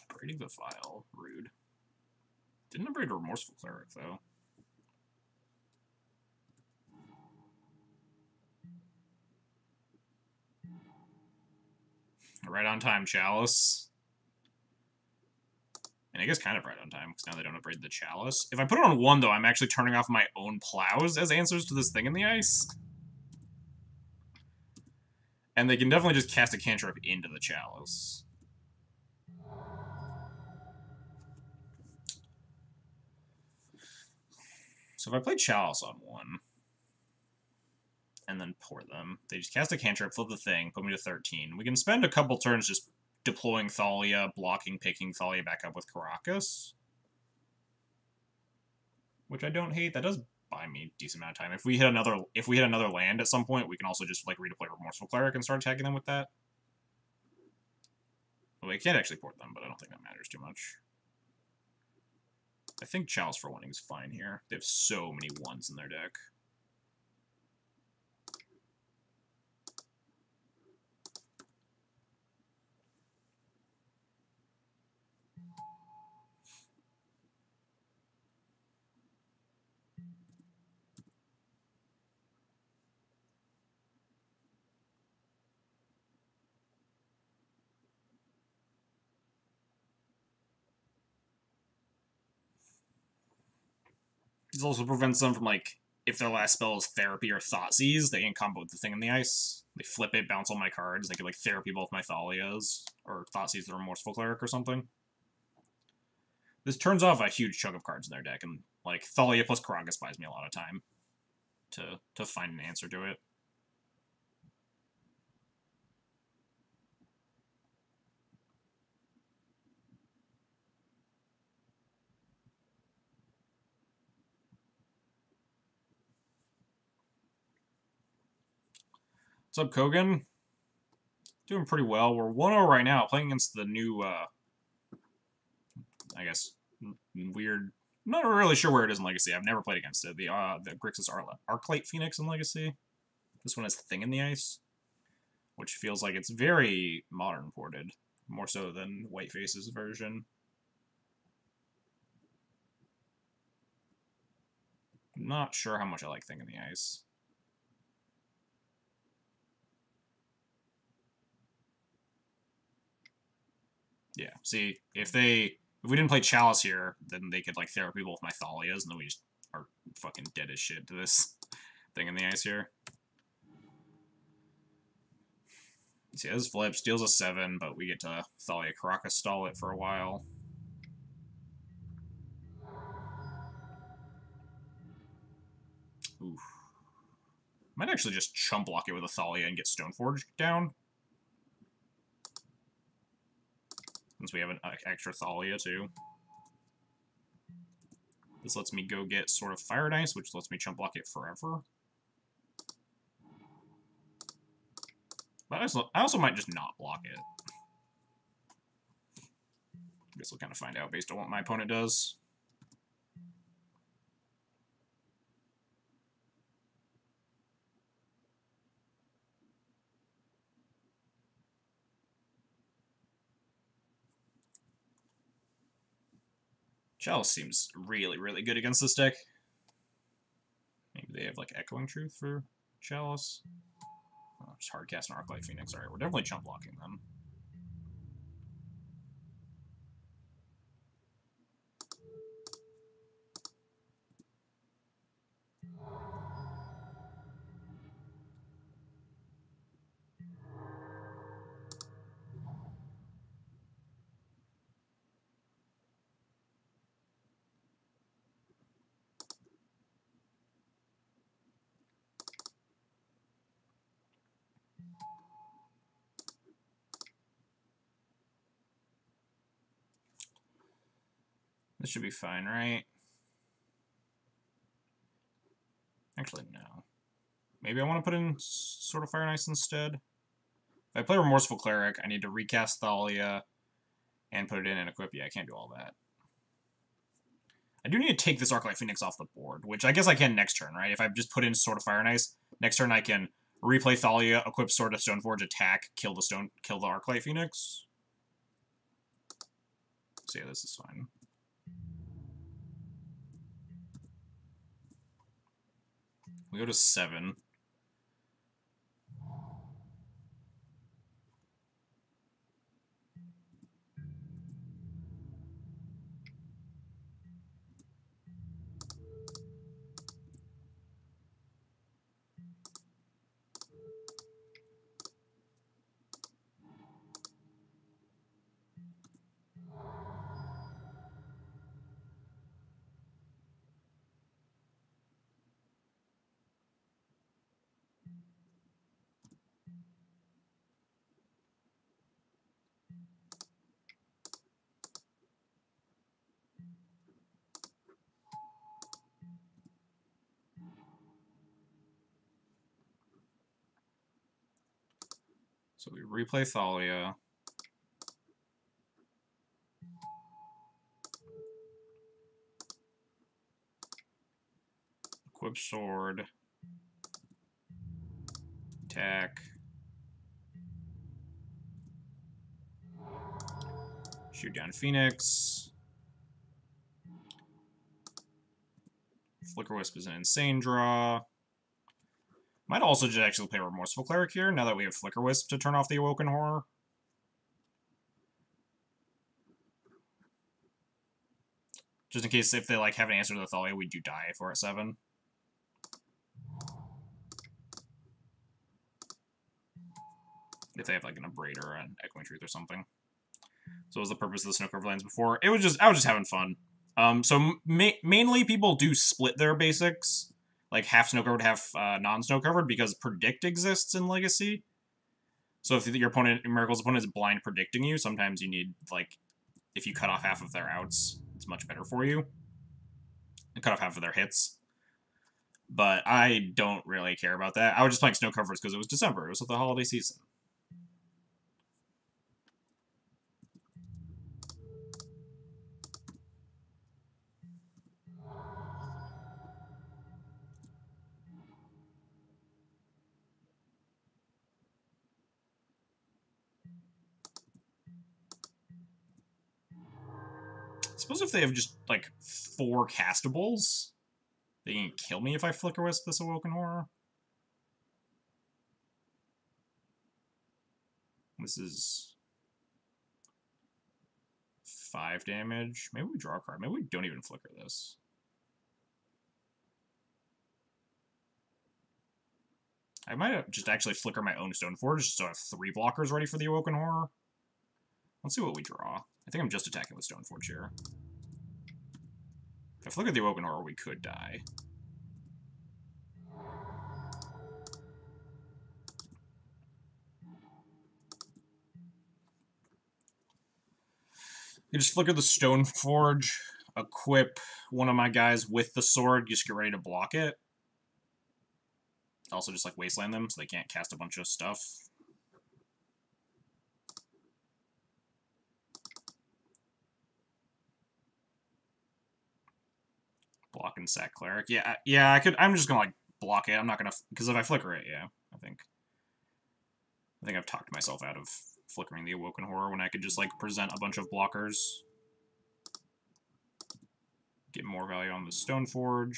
Upgrading the Vial. Rude. Didn't upgrade Remorseful Cleric, though. Right on time, Chalice. And I guess kind of right on time, because now they don't upgrade the Chalice. If I put it on 1, though, I'm actually turning off my own Plows as answers to this Thing in the Ice. And they can definitely just cast a cantrip into the Chalice. So if I play Chalice on 1, and then pour them, they just cast a cantrip, flip the thing, put me to 13. We can spend a couple turns just deploying Thalia, blocking, picking Thalia back up with Caracas. Which I don't hate. That does buy me a decent amount of time. If we hit another land at some point, we can also just like redeploy Remorseful Cleric and start attacking them with that. Well, we can't actually port them, but I don't think that matters too much. I think Chalice for Winning is fine here. They have so many 1s in their deck. This also prevents them from, like, if their last spell is Therapy or Thoughtseize, they can combo with the Thing in the Ice. They flip it, bounce all my cards, they can, like, Therapy both my Thalias, or Thoughtseize the Remorseful Cleric or something. This turns off a huge chunk of cards in their deck, and, like, Thalia plus Caracas buys me a lot of time to find an answer to it. What's up, Kogan? Doing pretty well. We're 1-0 right now, playing against the new, I guess, weird... I'm not really sure where it is in Legacy. I've never played against it. The Grixis Arclight Phoenix in Legacy. This one has Thing in the Ice, which feels like it's very modern ported, more so than Whiteface's version. Not sure how much I like Thing in the Ice. Yeah, see, if we didn't play Chalice here, then they could, like, throw people with my Thalias, and then we just are fucking dead as shit to this Thing in the Ice here. See, this flips, deals a 7, but we get to Thalia Caracas stall it for a while. Oof. Might actually just chump block it with a Thalia and get Stoneforge down. Since we have an extra Thalia, too. This lets me go get Sword of Fire and Ice, which lets me chump block it forever. But I also might just not block it. I guess we'll kind of find out based on what my opponent does. Chalice seems really, really good against this deck. Maybe they have, like, Echoing Truth for Chalice. Oh, just hardcast an Arclight Phoenix. Alright, we're definitely chump blocking them. This should be fine, right? Actually, no. Maybe I want to put in Sword of Fire and Ice instead. If I play Remorseful Cleric, I need to recast Thalia and put it in and equip. Yeah, I can't do all that. I do need to take this Arclight Phoenix off the board, which I guess I can next turn, right? If I just put in Sword of Fire and Ice, next turn I can replay Thalia, equip Sword of Stoneforge, attack, kill the Arclight Phoenix. So yeah, this is fine. We go to 7. So we replay Thalia. Equip Sword. Attack. Shoot down Phoenix. Flicker Wisp is an insane draw. Might also just actually play Remorseful Cleric here, now that we have Flicker Wisp to turn off the Awoken Horror. Just in case if they, like, have an answer to the Thalia, we do die if we're at 7. If they have, like, an Abrade or an Echoing Truth or something. So what was the purpose of the Snow Covered Lands before? I was just having fun. So mainly people do split their basics, like half Snow Covered, half non-Snow Covered, because Predict exists in Legacy. So if your Miracle's opponent is blind predicting you, sometimes you need, like, if you cut off half of their outs, it's much better for you. And cut off half of their hits. But I don't really care about that. I was just playing snow covers because it was December. It was the holiday season. I suppose if they have just, like, 4 castables, they can kill me if I Flicker Wisp this Awoken Horror. This is 5 damage. Maybe we draw a card. Maybe we don't even Flicker this. I might have just actually Flicker my own Stoneforge, so I have 3 blockers ready for the Awoken Horror. Let's see what we draw. I think I'm just attacking with Stoneforge here. If I Flicker the Awoken Horror, we could die. You just Flicker the Stoneforge, equip one of my guys with the sword, just get ready to block it. Also just, like, wasteland them so they can't cast a bunch of stuff. Block and sack cleric. Yeah, I could. I'm just gonna, like, block it. I'm not gonna, because if I Flicker it, yeah, I think I've talked myself out of flickering the Awoken Horror when I could just, like, present a bunch of blockers. Get more value on the Stoneforge.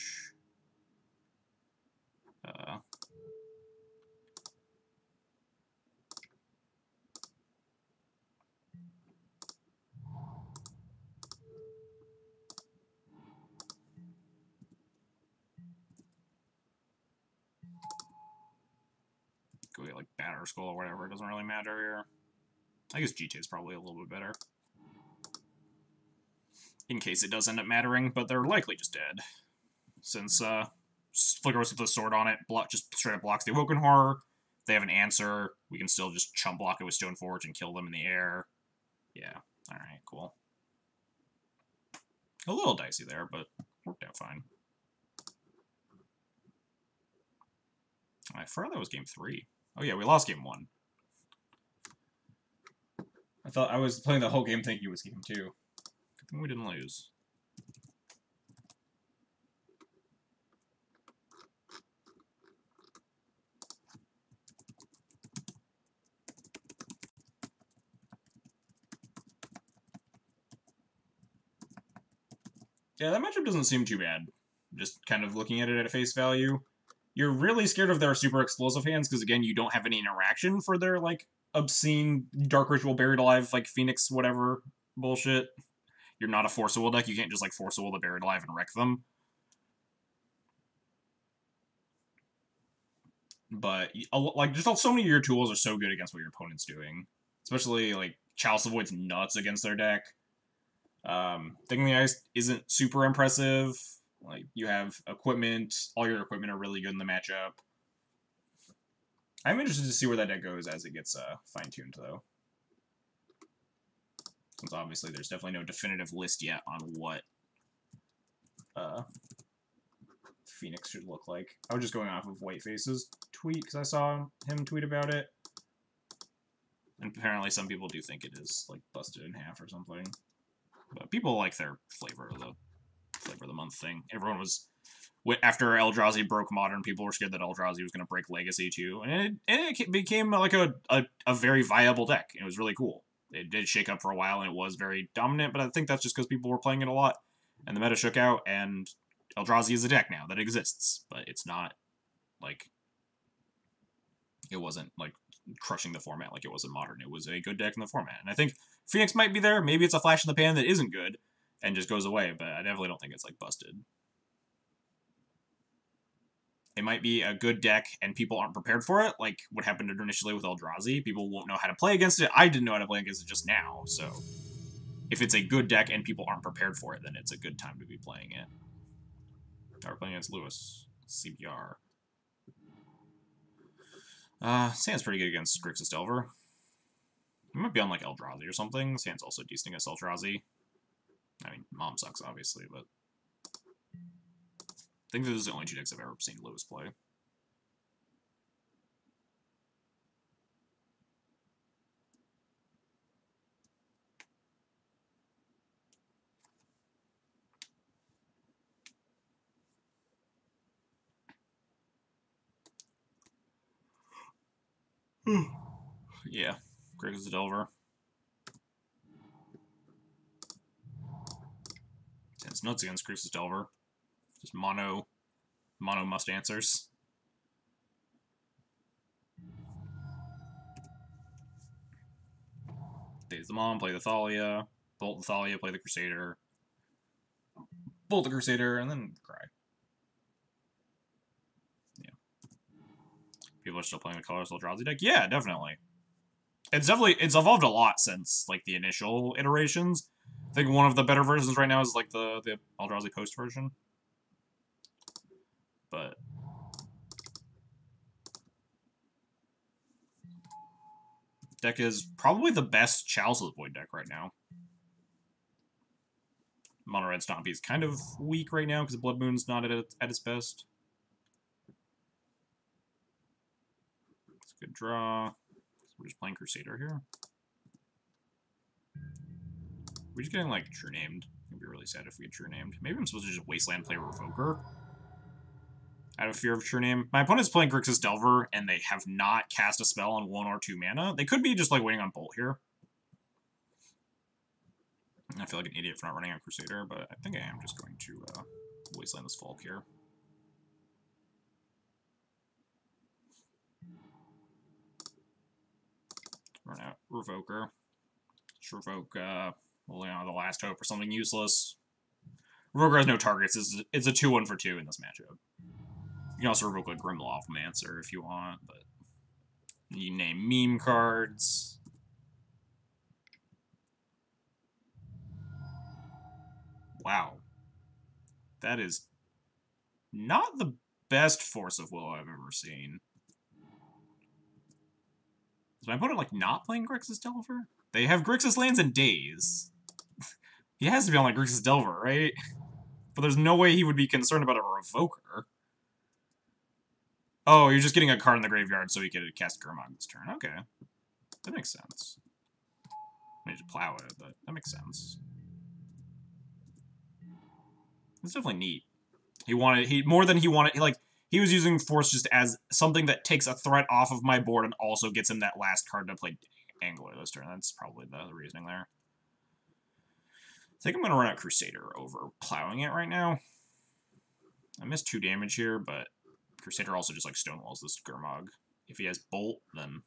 Go get, like, Batter Skull or whatever. It doesn't really matter here. I guess GT is probably a little bit better. In case it does end up mattering, but they're likely just dead. Since Flicker with the sword on it just straight up blocks the Awoken Horror. If they have an answer, we can still just chump block it with Stoneforge and kill them in the air. Yeah, alright, cool. A little dicey there, but worked out fine. I forgot that was game 3. Oh yeah, we lost game 1. I thought I was playing the whole game thinking it was game 2. Good thing we didn't lose. Yeah, that matchup doesn't seem too bad. Just kind of looking at it at face value. You're really scared of their super explosive hands, because again, you don't have any interaction for their, like, obscene Dark Ritual Buried Alive, like, Phoenix whatever bullshit. You're not a Force of Will deck, you can't just, like, Force of Will the Buried Alive and wreck them. But, like, just so many of your tools are so good against what your opponent's doing. Especially, like, Chalice of Void's nuts against their deck. Thing in the Ice isn't super impressive. Like, you have equipment. All your equipment are really good in the matchup. I'm interested to see where that deck goes as it gets fine-tuned, though. Since obviously there's definitely no definitive list yet on what Phoenix should look like. I was just going off of Whiteface's tweet, because I saw him tweet about it. And apparently some people do think it is, like, busted in half or something. But people like their flavor of the month thing. Everyone was, after Eldrazi broke Modern, people were scared that Eldrazi was going to break Legacy too, and it became like a very viable deck. It was really cool. It did shake up for a while, and it was very dominant, but I think that's just because people were playing it a lot, and the meta shook out, and Eldrazi is a deck now that exists, but it's not, like, it wasn't, like, crushing the format like it was in Modern. It was a good deck in the format, and I think Phoenix might be there. Maybe it's a flash in the pan that isn't good and just goes away, but I definitely don't think it's, like, busted. It might be a good deck and people aren't prepared for it, like what happened initially with Eldrazi. People won't know how to play against it. I didn't know how to play against it just now, so if it's a good deck and people aren't prepared for it, then it's a good time to be playing it. Now we're playing against Lewis. CBR. Sand's pretty good against Grixis Delver. He might be on, like, Eldrazi or something. Sand's also decent against Eldrazi. I mean, Mom sucks, obviously, but... think those are the only two decks I've ever seen Lewis play. Yeah, Grixis Delver. It's nuts against Grixis Delver. Just mono must answers. Daze the Mom, play the Thalia, bolt the Thalia, play the Crusader, bolt the Crusader, and then cry. Yeah. People are still playing the Colorless Eldrazi deck? Yeah, definitely. It's evolved a lot since like the initial iterations. I think one of the better versions right now is like the Eldrazi Post version. But deck is probably the best Chalice of the Void deck right now. Mono Red Stompy is kind of weak right now because Blood Moon's not at its best. It's a good draw. We're just playing Crusader here. We're just getting like True Named. It'd be really sad if we get True Named. Maybe I'm supposed to just Wasteland play Revoker out of fear of True Name. My opponent's playing Grixis Delver, and they have not cast a spell on 1 or 2 mana. They could be just like waiting on Bolt here. I feel like an idiot for not running on Crusader, but I think I am just going to Wasteland this Folk here. Run out Revoker. Just revoke the Last Hope or something useless. Revoker has no targets. It's a 2-1 for 2 in this matchup. You can also revoke like Grimlawmancer if you want, but you name meme cards. Wow. That is not the best Force of Will I've ever seen. Is my opponent like not playing Grixis Delver? They have Grixis lands and Daze. He has to be on like Grixis Delver, right? But there's no way he would be concerned about a Revoker. Oh, you're just getting a card in the graveyard so he could cast Gurmag this turn. Okay. That makes sense. I need to plow it, but that makes sense. It's definitely neat. More than he wanted, he was using Force just as something that takes a threat off of my board and also gets him that last card to play Angler this turn. That's probably the reasoning there. I think I'm going to run out Crusader over plowing it right now. I missed 2 damage here, but Crusader also just like stonewalls this Gurmag. If he has Bolt, then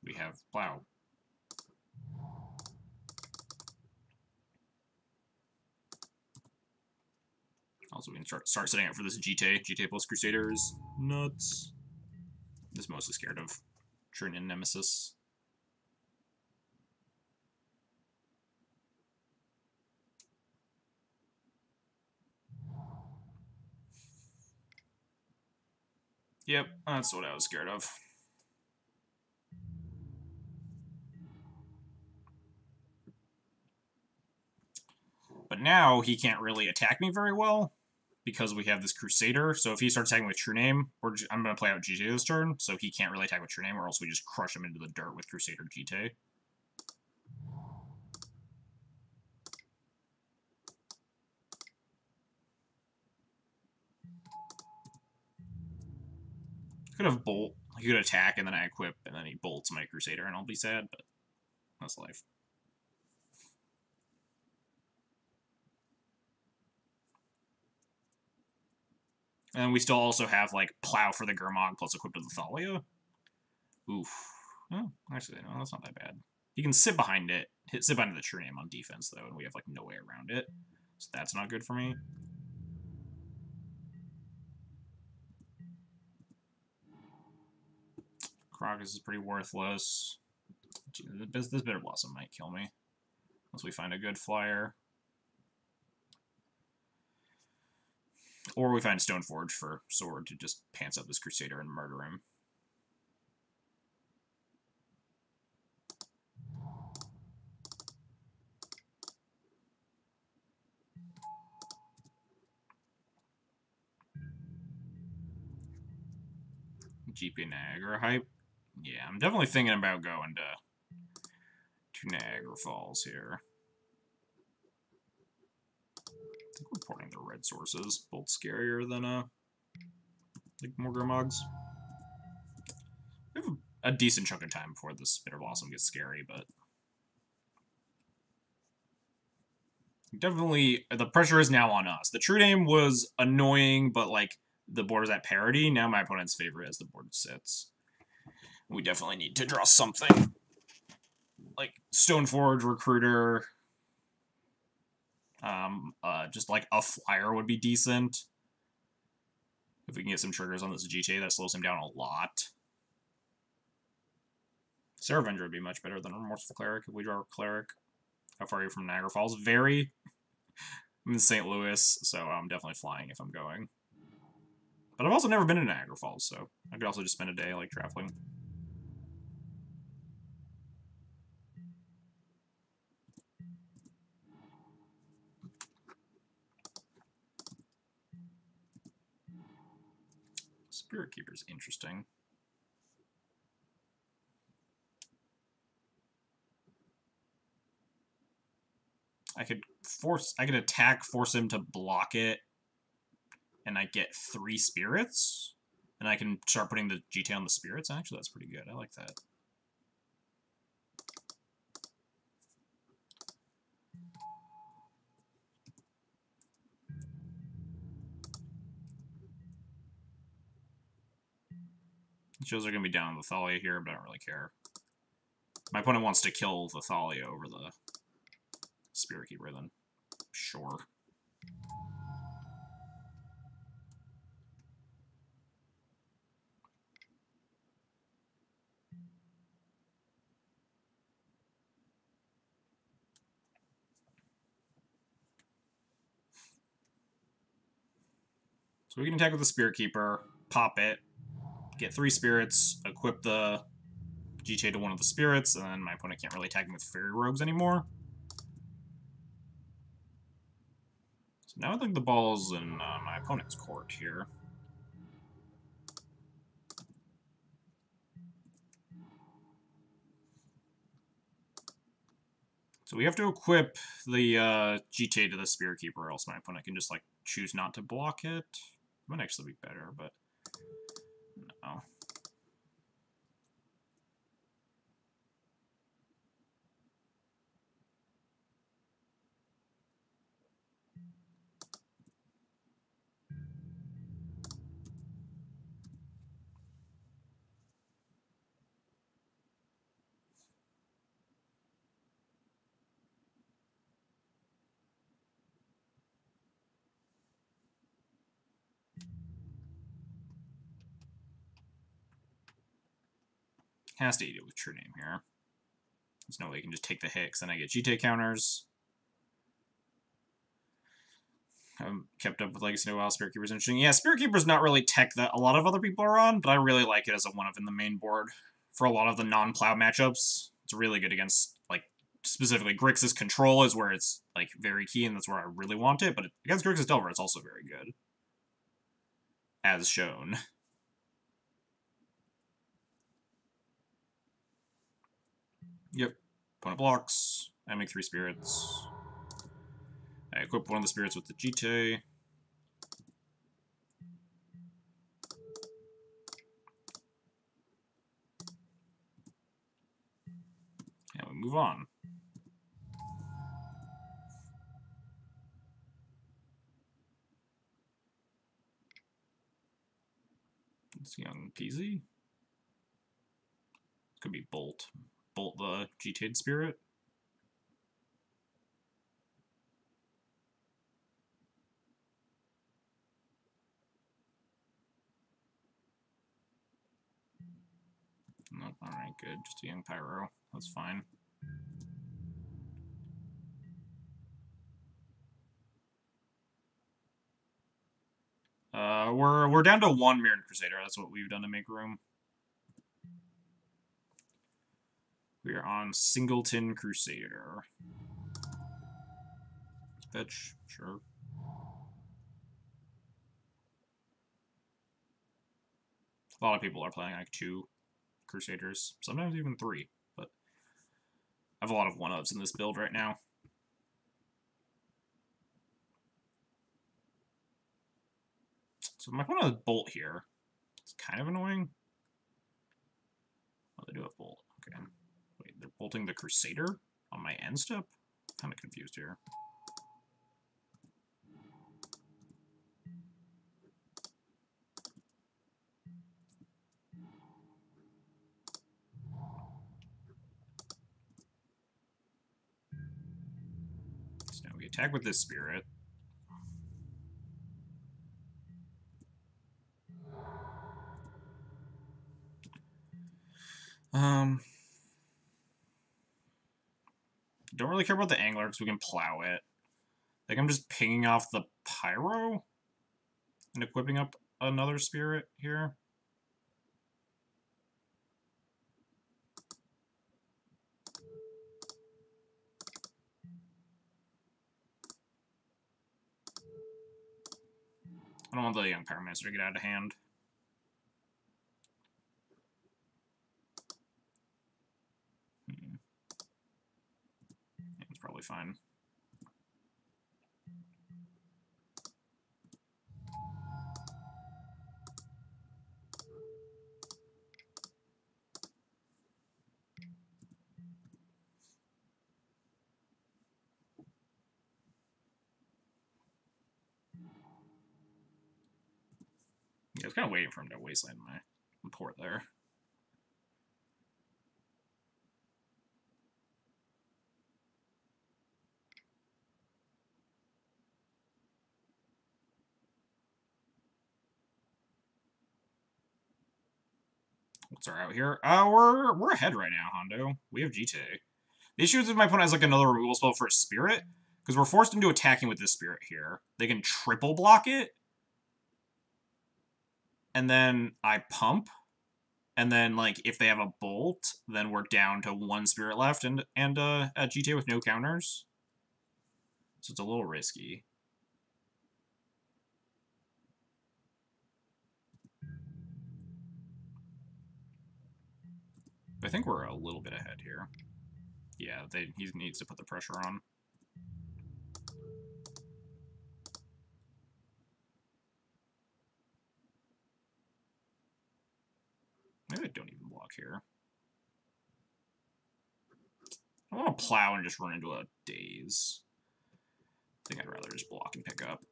we have Plow. Also, we can start setting up for this GTA. GTA plus Crusader is nuts. Just mostly scared of Trinian Nemesis. Yep, that's what I was scared of. But now he can't really attack me very well because we have this Crusader. So if he starts attacking with True Name, I'm going to play out GTA this turn, so he can't really attack with True Name, or else we just crush him into the dirt with Crusader GTA. Could have Bolt. He could attack, and then I equip, and then he bolts my Crusader, and I'll be sad, but that's life. And we still also have, like, Plow for the Gurmag plus equip to the Thalia. Oof. Oh, actually, no, that's not that bad. He can sit behind it, sit behind the True Name on defense, though, and we have, like, no way around it. So that's not good for me. Crocus is pretty worthless. This Bitter Blossom might kill me. Unless we find a good flyer. Or we find Stoneforge for Sword to just pants up this Crusader and murder him. GP Niagara hype. Yeah, I'm definitely thinking about going to Niagara Falls here. I think reporting the red sources both scarier than like more Gurmogs. We have a decent chunk of time before this Bitter Blossom gets scary, but definitely the pressure is now on us. The True Name was annoying, but like the board is at parity. Now my opponent's favorite as the board sits. We definitely need to draw something like Stoneforge, Recruiter. Just like a flyer would be decent. If we can get some triggers on this GTA, that slows him down a lot. Saravenger would be much better than Remorseful Cleric if we draw a Cleric. How far are you from Niagara Falls? Very. I'm in St. Louis, so I'm definitely flying if I'm going. But I've also never been to Niagara Falls, so I could also just spend a day, like, traveling. Spirit Keeper's interesting. I could attack, force him to block it, and I get 3 spirits, and I can start putting the GT on the spirits. Actually, that's pretty good. I like that. It shows they're going to be down the Thalia here, but I don't really care. My opponent wants to kill the Thalia over the Spirit Keeper, then sure. So we can attack with the Spirit Keeper, pop it, get 3 spirits, equip the GTA to one of the spirits, and then my opponent can't really attack me with Fairy Rogues anymore. So now I think the ball's in my opponent's court here. So we have to equip the GTA to the Spirit Keeper, or else my opponent can just, like, choose not to block it. It might actually be better, but no. Has to eat it with True Name here. There's no way you can just take the hit, because then I get GTA counters. Kept up with Legacy while Spirit Keeper's interesting. Yeah, Spirit Keeper's not really tech that a lot of other people are on, but I really like it as a one-of in the main board. For a lot of the non-plow matchups, it's really good against, like, specifically Grixis Control is where it's, like, very key, and that's where I really want it, but against Grixis Delver, it's also very good. As shown. Yep. Opponent blocks. I make 3 spirits. I equip one of the spirits with the GTA. And we move on. It's young peasy. Could be Bolt. Bolt the GT'd spirit. Nope, alright, good. Just a young Pyro. That's fine. We're down to 1 Mirren Crusader. That's what we've done to make room. We are on Singleton Crusader. Fetch, sure. A lot of people are playing like 2 Crusaders, sometimes even 3, but I have a lot of 1-ofs in this build right now. So my opponent has Bolt here. It's kind of annoying. Oh, they do have Bolt. Okay. Wait, they're bolting the Crusader on my end step? Kind of confused here. So now we attack with this Spirit. Don't really care about the Angler because we can plow it. I think I'm just pinging off the Pyro and equipping up another Spirit here. I don't want the Young Pyromancer to get out of hand. It's probably fine. Yeah, I was kind of waiting for him to wasteland my port there. What's our out here? We're ahead right now, Hondo. We have GT. The issue is if my opponent has like another removal spell for a Spirit, because we're forced into attacking with this Spirit here. They can triple block it, and then I pump, and then like if they have a Bolt, then we're down to 1 Spirit left and at GTA with no counters. So it's a little risky. I think we're a little bit ahead here. Yeah, he needs to put the pressure on. Maybe I don't even block here. I want to plow and just run into a Daze. I think I'd rather just block and pick up.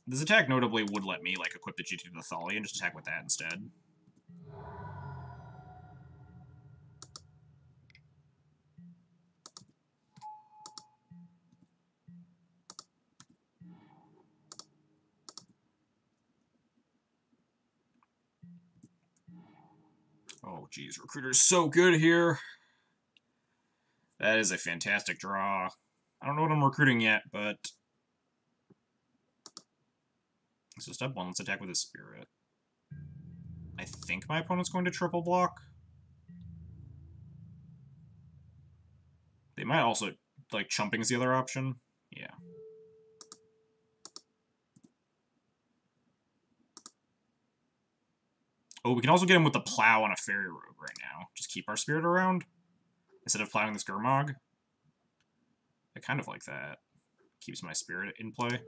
This attack notably would let me like equip the GT to the Thali and just attack with that instead. Oh, geez, Recruiter's so good here. That is a fantastic draw. I don't know what I'm recruiting yet, but... So step 1, let's attack with a Spirit. I think my opponent's going to triple block. They might also... Like, chumping is the other option. Yeah. Oh, we can also get him with the plow on a Fairy Rogue right now. Just keep our Spirit around, instead of plowing this Gurmag. I kind of like that. Keeps my Spirit in play.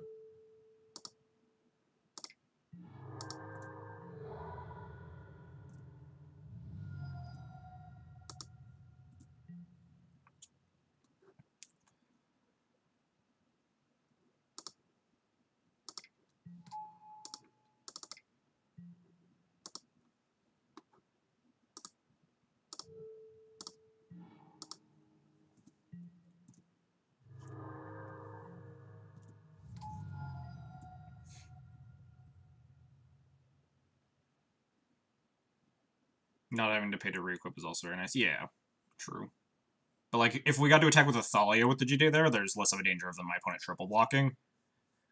Not having to pay to re-equip is also very nice. Yeah, true. But, like, if we got to attack with a Thalia with the GD there, there's less of a danger of my opponent triple blocking.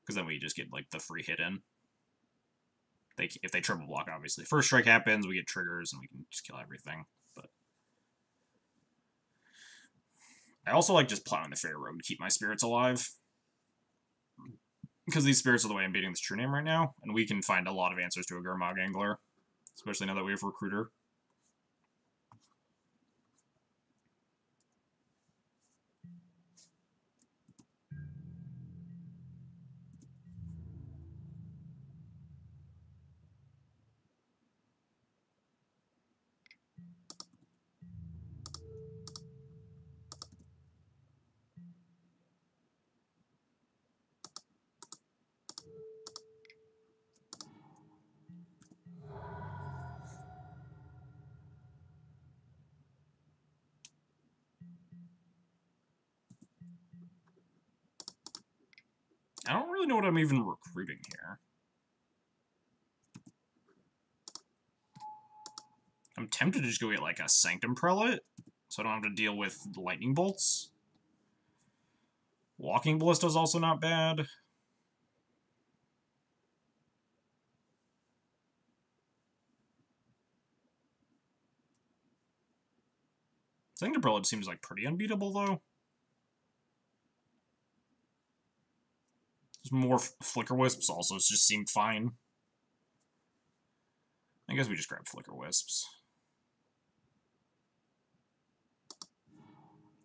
Because then we just get, like, the free hit in. If they triple block, obviously. First strike happens, we get triggers, and we can just kill everything. But I also like just plowing the Fairy Rogue to keep my spirits alive. Because these spirits are the way I'm beating this True Name right now, and we can find a lot of answers to a Gurmag Angler. Especially now that we have Recruiter. I don't really know what I'm even recruiting here. I'm tempted to just go get, like, a Sanctum Prelate, so I don't have to deal with Lightning Bolts. Walking Ballista is also not bad. Sanctum Prelate seems, like, pretty unbeatable, though. There's more Flicker Wisps also just seem fine. I guess we just grab Flicker Wisps.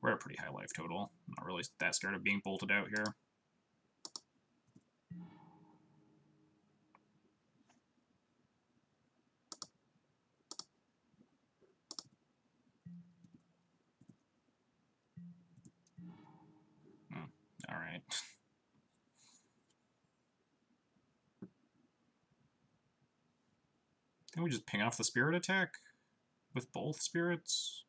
We're at a pretty high life total. I'm not really that scared of being bolted out here. Alright. Can we just ping off the Spirit attack with both Spirits?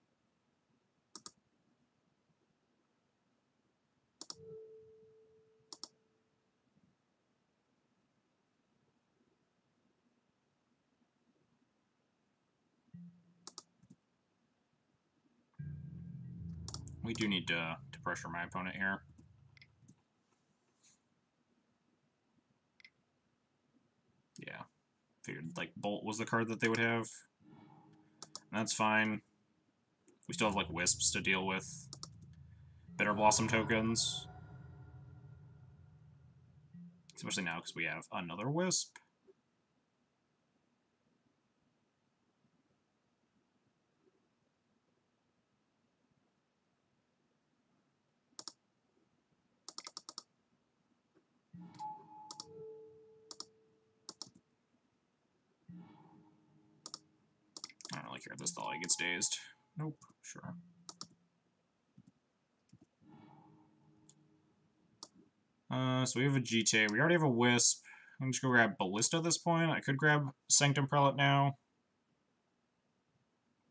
We do need to pressure my opponent here. Yeah. Figured, like, Bolt was the card that they would have. And that's fine. We still have, like, Wisps to deal with. Bitter Blossom tokens. Especially now, because we have another Wisp. I don't really care if this Thalia gets dazed. Nope, sure. So we have a GTA. We already have a Wisp. I'm just gonna grab Ballista at this point. I could grab Sanctum Prelate now.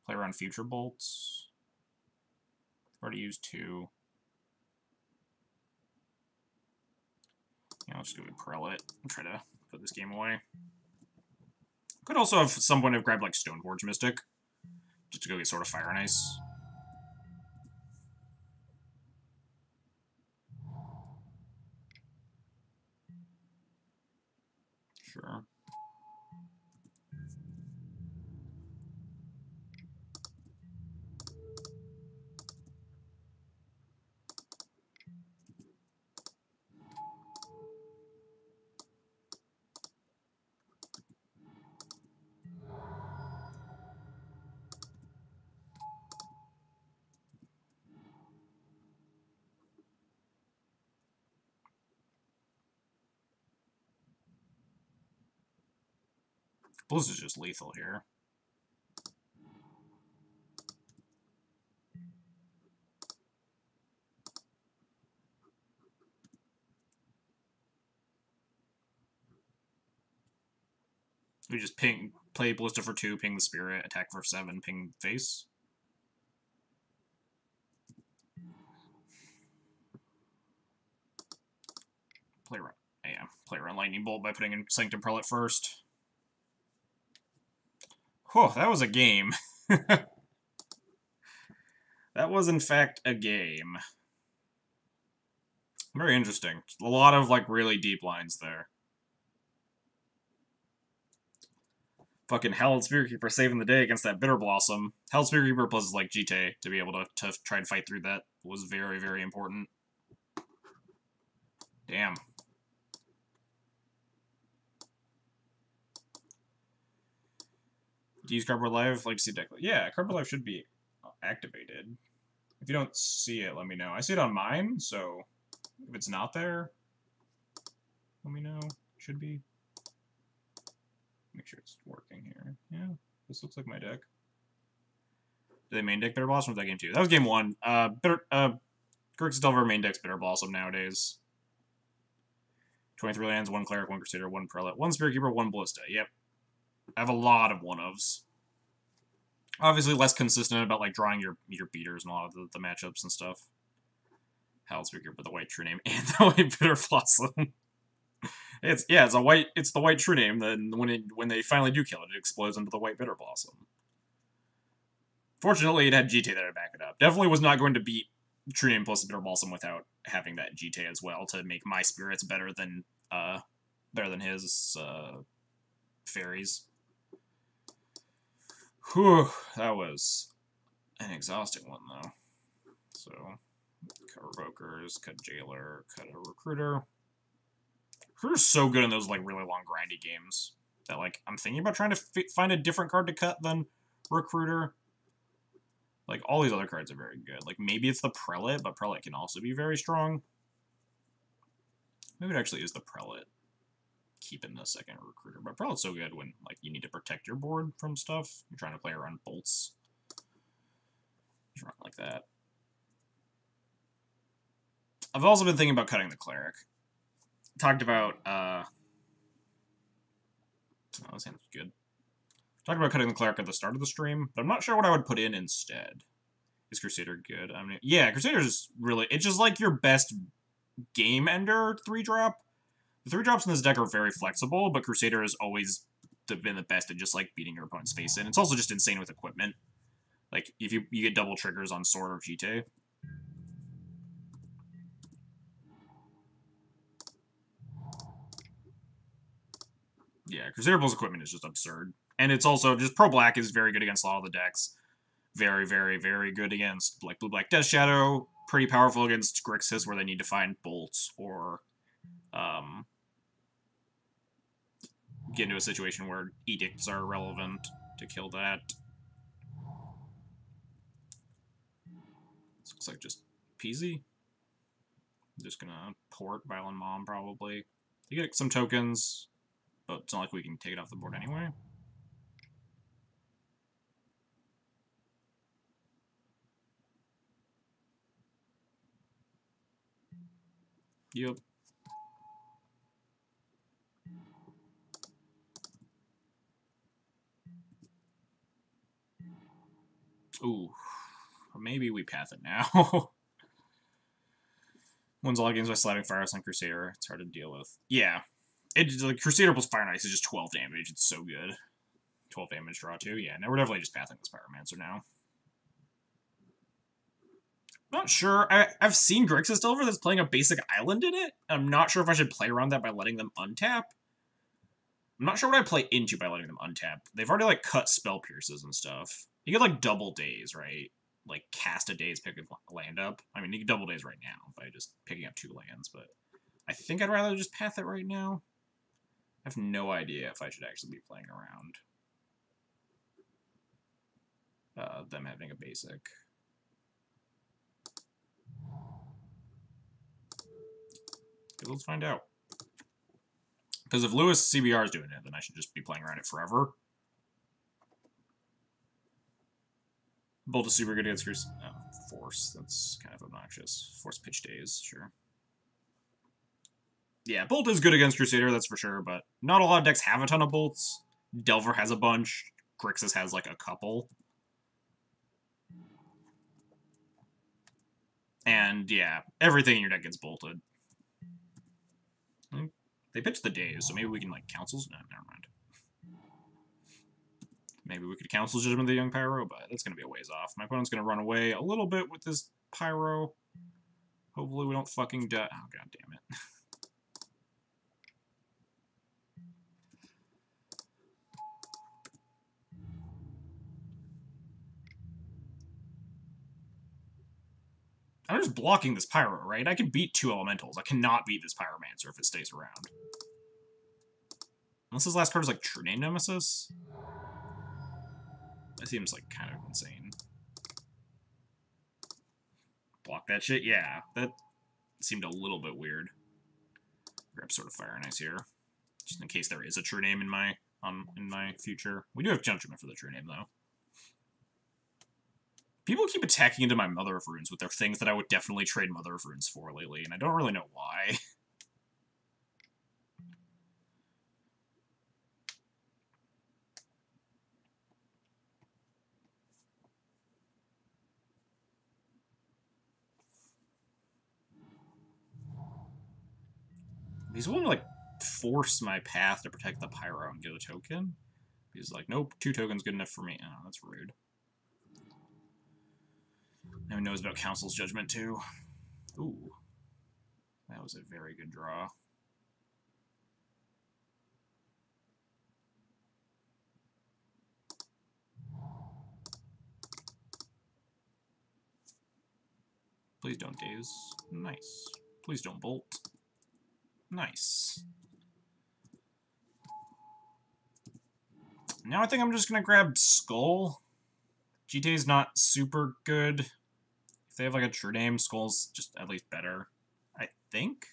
Play around Future Bolts. I've already used 2. Yeah, I'll just go with Prelate and try to put this game away. Could also have someone have grabbed like Stoneforge Mystic. Just to go get Sword of Fire and Ice. Sure. Blizz is just lethal here. We just play Ballista for 2, ping the Spirit, attack for 7, ping face. Play around Lightning Bolt by putting in Sanctum Prelate first. Whew, that was a game. That was, in fact, a game. Very interesting. A lot of, like, really deep lines there. Fucking Hallowed Spirit Keeper saving the day against that Bitter Blossom. Hallowed Spirit Keeper plus, like, GTA to be able to try and fight through that was very, very important. Damn. use Cardboard Life, like see deck. Yeah, Cardboard Life should be activated. If you don't see it, let me know. I see it on mine, so if it's not there, let me know. Should be. Make sure it's working here. Yeah, this looks like my deck. Did they main deck Bitter Blossom? Or was that game 2? That was game 1. Grixis Delver main deck's Bitter Blossom nowadays. 23 lands, 1 Cleric, 1 Crusader, 1 Prelate, 1 Spirit Keeper, 1 Ballista. Yep. I have a lot of one-ofs. Obviously less consistent about like drawing your beaters and a lot of the matchups and stuff. Howl's Spirit Keeper, the white true name, and the white Bitter Blossom. It's the white true name. Then when they finally do kill it, it explodes into the white Bitter Blossom. Fortunately, it had GT there to back it up. Definitely was not going to beat True Name plus Bitter Blossom without having that GT as well to make my spirits better than his fairies. Whew, that was an exhausting one though. So, cut Revokers, cut Jailer, cut a Recruiter. Recruiter's so good in those like really long grindy games that like I'm thinking about trying to find a different card to cut than Recruiter. Like, all these other cards are very good. Like, maybe it's the Prelate, but Prelate can also be very strong. Maybe it actually is the Prelate. Keeping the second Recruiter. But Prelate's so good when, like, you need to protect your board from stuff. You're trying to play around bolts. You run like that. I've also been thinking about cutting the Cleric. Talked about, oh, this hand's good. Talked about cutting the Cleric at the start of the stream, but I'm not sure what I would put in instead. Is Crusader good? I mean, yeah, Crusader's really... It's just like your best game ender 3-drop. The 3-drops in this deck are very flexible, but Crusader has always been the best at just, like, beating your opponent's face in. It's also just insane with equipment. Like, if you get double triggers on Sword or Jite. Yeah, Crusader Bull's equipment is just absurd. And it's also just pro-black is very good against a lot of the decks. Very, very, very good against like Blue-Black Death Shadow. Pretty powerful against Grixis where they need to find bolts or get into a situation where edicts are relevant to kill that. This looks like just peasy. I'm just gonna port Violent Mom probably. You get some tokens, but it's not like we can take it off the board anyway. Yep. Ooh. Maybe we path it now. Wins a lot of games by sliding Fire Ice on Crusader. It's hard to deal with. Yeah. Like, Crusader plus Fire and Ice is just 12 damage. It's so good. 12 damage draw too. Yeah, now we're definitely just pathing this Pyromancer now. Not sure. I've seen Grixis Delver that's playing a basic island in it. I'm not sure if I should play around that by letting them untap. I'm not sure what I play into by letting them untap. They've already, like, cut Spell Pierces and stuff. You get, like, double days, right? Like, cast a days, pick a land up. I mean, you get double days right now by just picking up 2 lands, but I think I'd rather just path it right now. I have no idea if I should actually be playing around them having a basic. Let's find out. Because if Lewis CBR is doing it, then I should just be playing around it forever. Bolt is super good against Force. That's kind of obnoxious. Force pitch days, sure. Yeah, Bolt is good against Crusader, that's for sure, but not a lot of decks have a ton of Bolts. Delver has a bunch. Grixis has, like, a couple. And, yeah, everything in your deck gets bolted. They pitched the days, so maybe we can, like, councils? No, never mind. Maybe we could council Judgment of the Young Pyro, but that's going to be a ways off. My opponent's going to run away a little bit with this Pyro. Hopefully we don't fucking die. Oh, god damn it. I'm just blocking this Pyro, right? I can beat 2 Elementals. I cannot beat this Pyromancer if it stays around. Unless his last card is, like, True Name Nemesis? That seems like kind of insane. Block that shit? Yeah, that seemed a little bit weird. Grab Sword of Fire and Ice here, just in case there is a true name in my future. We do have Judgment for the true name though. People keep attacking into my Mother of Runes with their things that I would definitely trade Mother of Runes for lately, and I don't really know why. He's willing to, like, force my path to protect the Pyro and get a token. He's like, nope, 2 tokens good enough for me. Oh, that's rude. Now he knows about Council's Judgment, too. Ooh. That was a very good draw. Please don't daze. Nice. Please don't bolt. Nice. Now I think I'm just gonna grab Skull. GTA's not super good. If they have like a true name, Skull's just at least better, I think.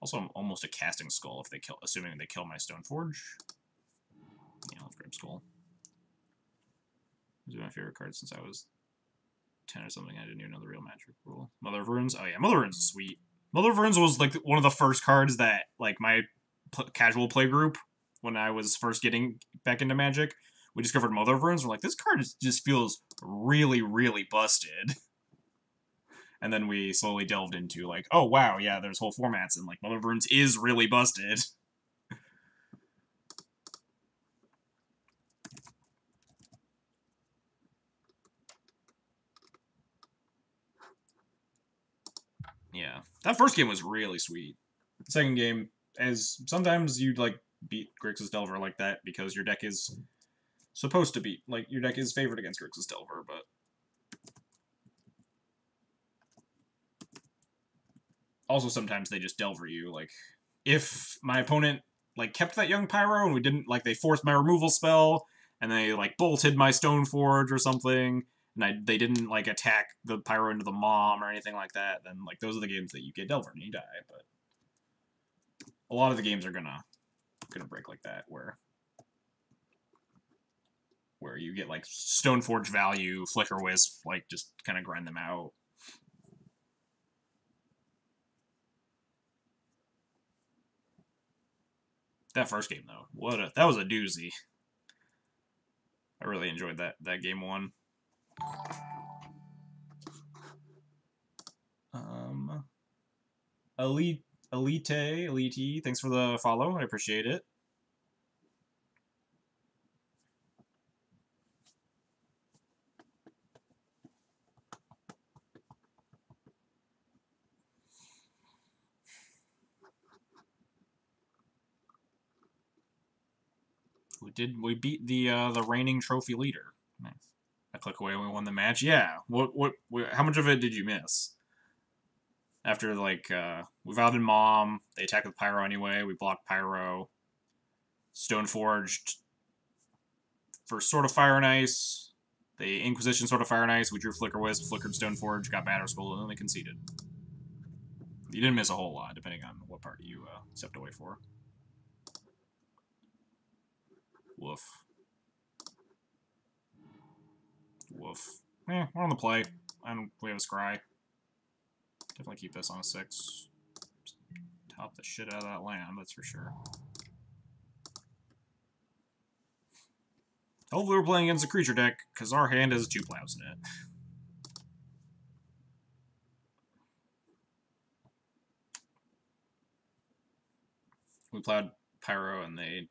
Also, I'm almost a casting Skull if they kill, assuming they kill my Stoneforge. Yeah, let's grab Skull. These are my favorite cards since I was 10 or something. I didn't even know the real magic rule. Mother of Runes. Oh yeah, Mother of Runes is sweet. Mother of Runes was like one of the first cards that like my casual play group, when I was first getting back into Magic, we discovered Mother of Runes. We're like, this card just feels really, really busted. And then we slowly delved into like, oh wow, yeah, there's whole formats, and like Mother of Runes is really busted. Yeah, that first game was really sweet. The second game, as sometimes you'd like beat Grixis Delver like that because your deck is supposed to beat, like your deck is favored against Grixis Delver, but also sometimes they just Delver you. Like if my opponent like kept that young Pyro and we didn't, like they forced my removal spell and they like bolted my Stoneforge or something, and they didn't like attack the Pyro into the Mom or anything like that, then like those are the games that you get Delver and you die. But a lot of the games are gonna break like that, where you get like Stoneforge value, Flicker Wisp, like just kind of grind them out. That first game though, that was a doozy. I really enjoyed that game one. Elite, thanks for the follow. I appreciate it. We beat the reigning trophy leader. Nice. I click away and we won the match. Yeah. How much of it did you miss? After like we vowed in Mom, they attacked with Pyro anyway. We blocked Pyro. Stoneforged for Sword of Fire and Ice. The Inquisition Sword of Fire and Ice. We drew Flicker Wisp, flickered Stoneforge, got Batter Skull, and then they conceded. You didn't miss a whole lot, depending on what party you stepped away for. Woof. Woof. We're on the play. We have a Scry. Definitely keep this on a 6. Just top the shit out of that land, that's for sure. Hopefully we're playing against a creature deck, because our hand has 2 plows in it. We plowed Pyro and they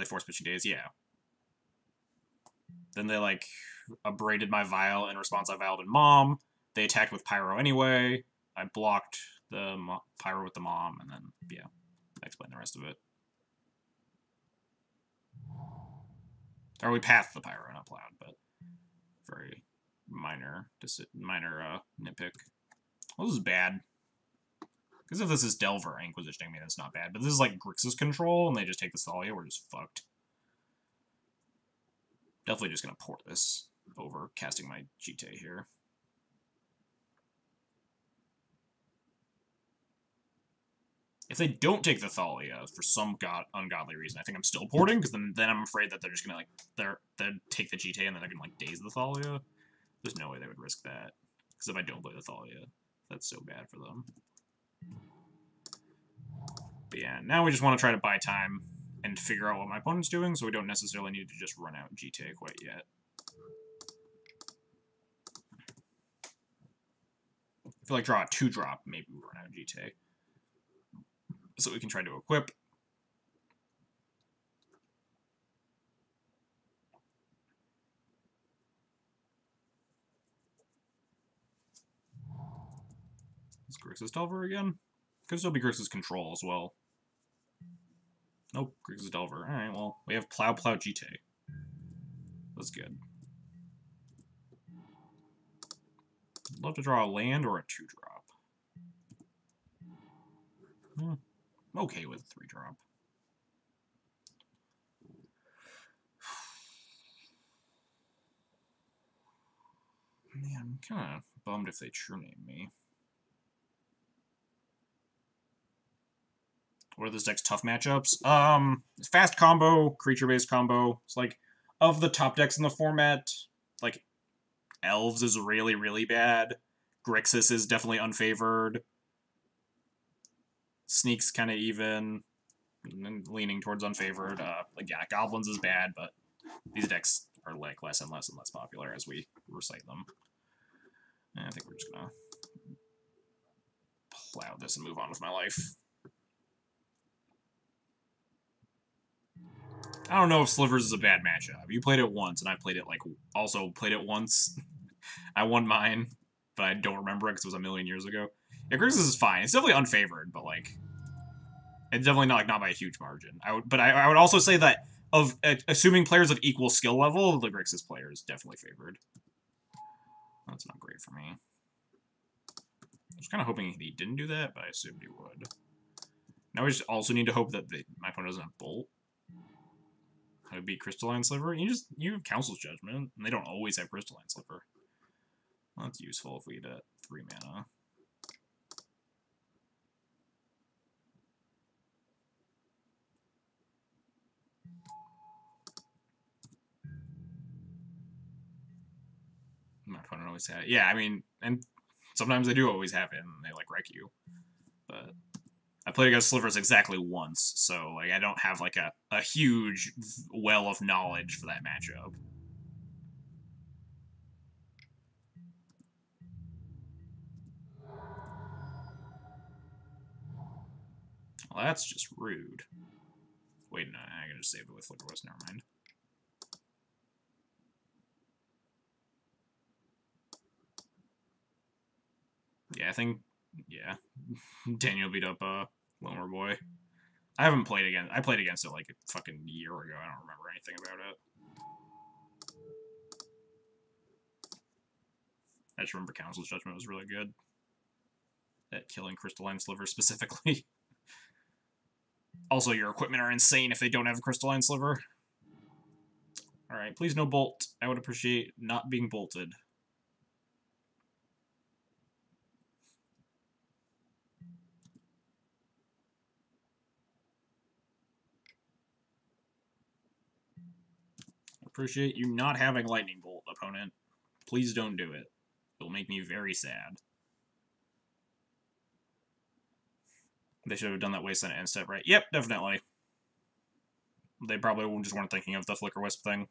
force pitching Daze, yeah. Then they like abraded my Vial. In response, I Vialed in Mom. They attacked with Pyro anyway. I blocked the Pyro with the Mom, and then, yeah, I explained the rest of it. Or we pathed the Pyro, not plowed, but very minor nitpick. Well, this is bad. Because if this is Delver Inquisitioning me, that's not bad. But this is like Grixis control, and they just take the Thalia, we're just fucked. Definitely just going to port this over casting my GT here. If they don't take the Thalia for some ungodly reason, I think I'm still porting, because then I'm afraid that they're just gonna they'll take the GTA and then they're gonna like daze the Thalia. There's no way they would risk that, because if I don't play the Thalia, that's so bad for them. But yeah, now we just want to try to buy time and figure out what my opponent's doing, so we don't necessarily need to just run out GTA quite yet. I feel like draw a 2-drop, maybe we run out of GTA. So we can try to equip. Is Grixis Delver again? Could still be Grixis Control as well. Nope, Grixis Delver. Alright, well, we have Plow GT. That's good. I'd love to draw a land or a 2-drop. I'm okay with a 3-drop. Man, I'm kind of bummed if they true name me. What are this deck's tough matchups? Fast combo, creature-based combo. It's like, of the top decks in the format, like, Elves is really, really bad. Grixis is definitely unfavored. Sneak's kind of even, leaning towards unfavored. Like, yeah, Goblins is bad, but these decks are like less and less popular as we recite them. And I think we're just gonna plow this and move on with my life. I don't know if Slivers is a bad matchup. You played it once, and I played it, like, also played it once. I won mine, but I don't remember it because it was a million years ago. Yeah, Grixis is fine. It's definitely unfavored, but, like, it's definitely not, like, not by a huge margin. I would also say that, of assuming players of equal skill level, the Grixis player is definitely favored. That's not great for me. I was kind of hoping he didn't do that, but I assumed he would. Now we just also need to hope that my opponent doesn't have Bolt. How to beat Crystalline Sliver? You have Council's Judgment, and they don't always have Crystalline Sliver. Well, that's useful if we get 3 mana. My opponent always had it. Yeah, I mean, and sometimes they do always have it, and they, like, wreck you. But I played against Slivers exactly once, so, like, I don't have, like, a huge well of knowledge for that matchup. Well, that's just rude. Wait, no, I can just save it with Flicker West, never mind. Yeah, I think, yeah, Daniel beat up Wilmer Boy. I haven't played against. I played against it like a fucking year ago. I don't remember anything about it. I just remember Council's Judgment was really good at killing Crystalline Sliver specifically. Also, your equipment are insane if they don't have a Crystalline Sliver. Alright, please no bolt. I would appreciate not being bolted. Appreciate you not having Lightning Bolt, opponent. Please don't do it. It'll make me very sad. They should have done that Wasteland end step right. Yep, definitely. They probably just weren't thinking of the Flicker Wisp thing.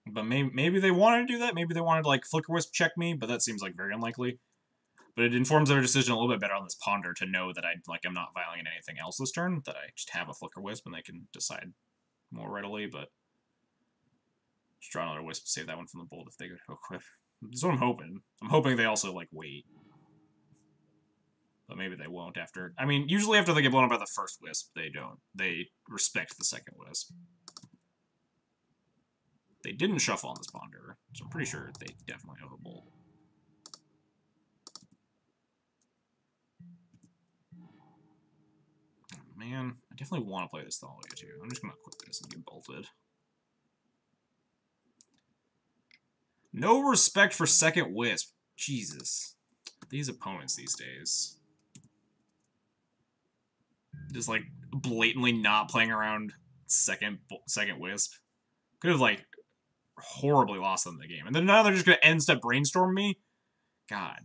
But maybe they wanted to do that. Maybe they wanted to, like, Flicker Wisp check me, but that seems like very unlikely. But it informs their decision a little bit better on this Ponder to know that I'm not violating anything else this turn, that I just have a Flicker Wisp and they can decide more readily, but just draw another Wisp to save that one from the bolt if they go equip. That's what I'm hoping. I'm hoping they also, like, wait. But maybe they won't after... I mean, usually after they get blown up by the first Wisp, they don't. They respect the second Wisp. They didn't shuffle on this Ponder, so I'm pretty sure they definitely have a bolt. man. I definitely want to play this Thalia too. I'm just gonna quit this and get bolted. No respect for second Wisp. Jesus. These opponents these days. Just, like, blatantly not playing around second Wisp. Could have, like, horribly lost them the game. And then now they're just gonna end-step brainstorm me? God.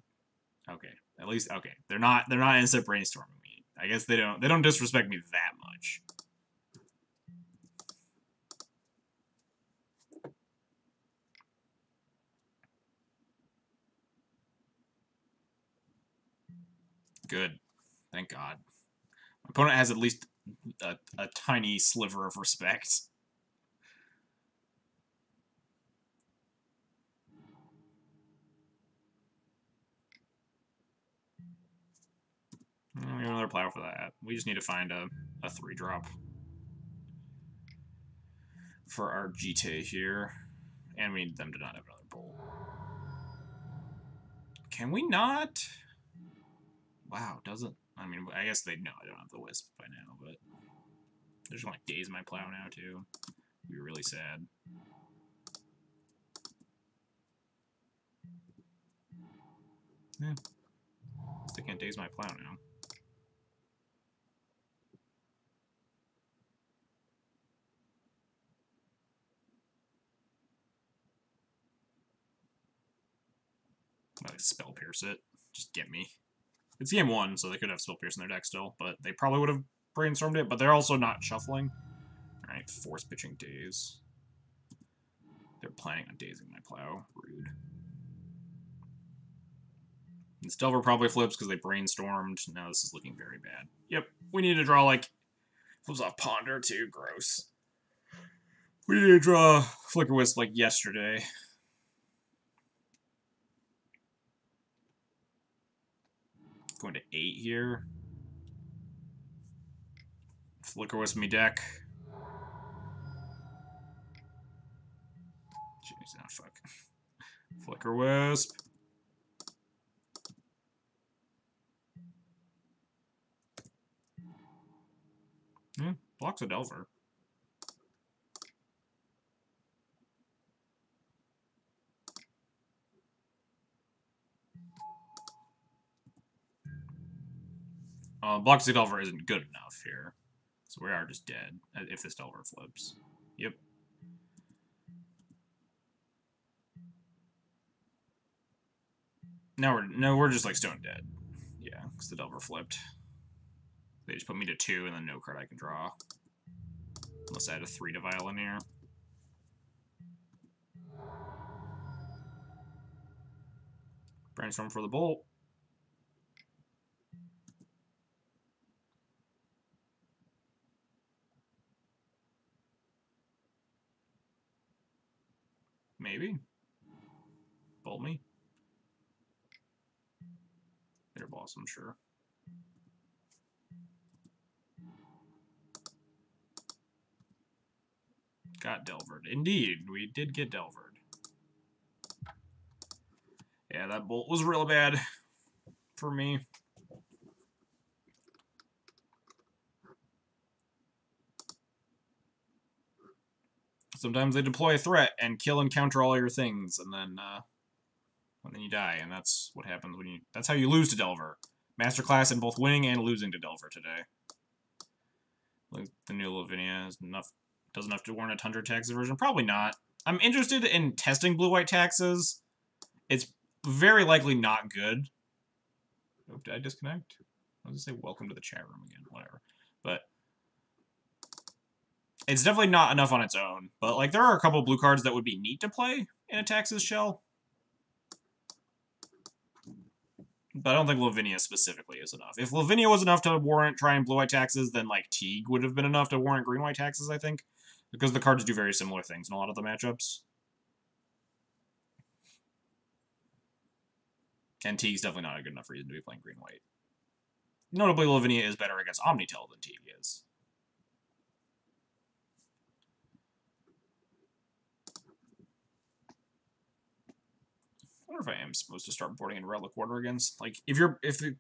Okay. At least, okay. They're not end-step brainstorming me. I guess they don't disrespect me that much. Good. Thank God. My opponent has at least a tiny sliver of respect. We have another plow for that. We just need to find a 3-drop for our GT here. And we need them to not have another bolt. Can we not? Wow, doesn't... I mean, I guess they know I don't have the Wisp by now, but... They're just gonna, like, daze my plow now, too. It'd be really sad. Yeah. They can't daze my plow now. Like, Spell Pierce it. Just get me. It's game 1, so they could have Spell Pierce in their deck still, but they probably would have brainstormed it, but they're also not shuffling. Alright, force pitching daze. They're planning on dazing my plow. Rude. And Delver probably flips because they brainstormed. Now this is looking very bad. Yep, we need to draw, like, flips off Ponder, too. Gross. We need to draw Flicker Wisp, like, yesterday. Going to 8 here. Flicker Wisp me deck. Jeez, oh fuck. Flicker Wisp. Yeah, blocks a Delver. Blocks a Delver isn't good enough here. So we are just dead if this Delver flips. Yep. Now we're just like stone dead. Yeah, because the Delver flipped. They just put me to 2 and then no card I can draw. Unless I had a 3 to Violin here. Brainstorm for the bolt. Maybe. Bolt me. They're boss, I'm sure. Got Delvered. Indeed, we did get Delvered. Yeah, that bolt was real bad for me. Sometimes they deploy a threat and kill and counter all your things, and then you die, and that's what happens when you... That's how you lose to Delver. Masterclass in both winning and losing to Delver today. Like, the new Lavinia is does enough to warrant a Tundra tax version? Probably not. I'm interested in testing blue-white taxes. It's very likely not good. Oh, did I disconnect? I was gonna say welcome to the chat room again. Whatever. But it's definitely not enough on its own. But, like, there are a couple blue cards that would be neat to play in a Taxes shell. But I don't think Lavinia specifically is enough. If Lavinia was enough to warrant trying blue-white taxes, then, like, Teague would have been enough to warrant green-white taxes, I think. Because the cards do very similar things in a lot of the matchups. And Teague's definitely not a good enough reason to be playing green-white. Notably, Lavinia is better against Omnitel than Teague is. I wonder if I am supposed to start boarding in Relic Order against, like, if the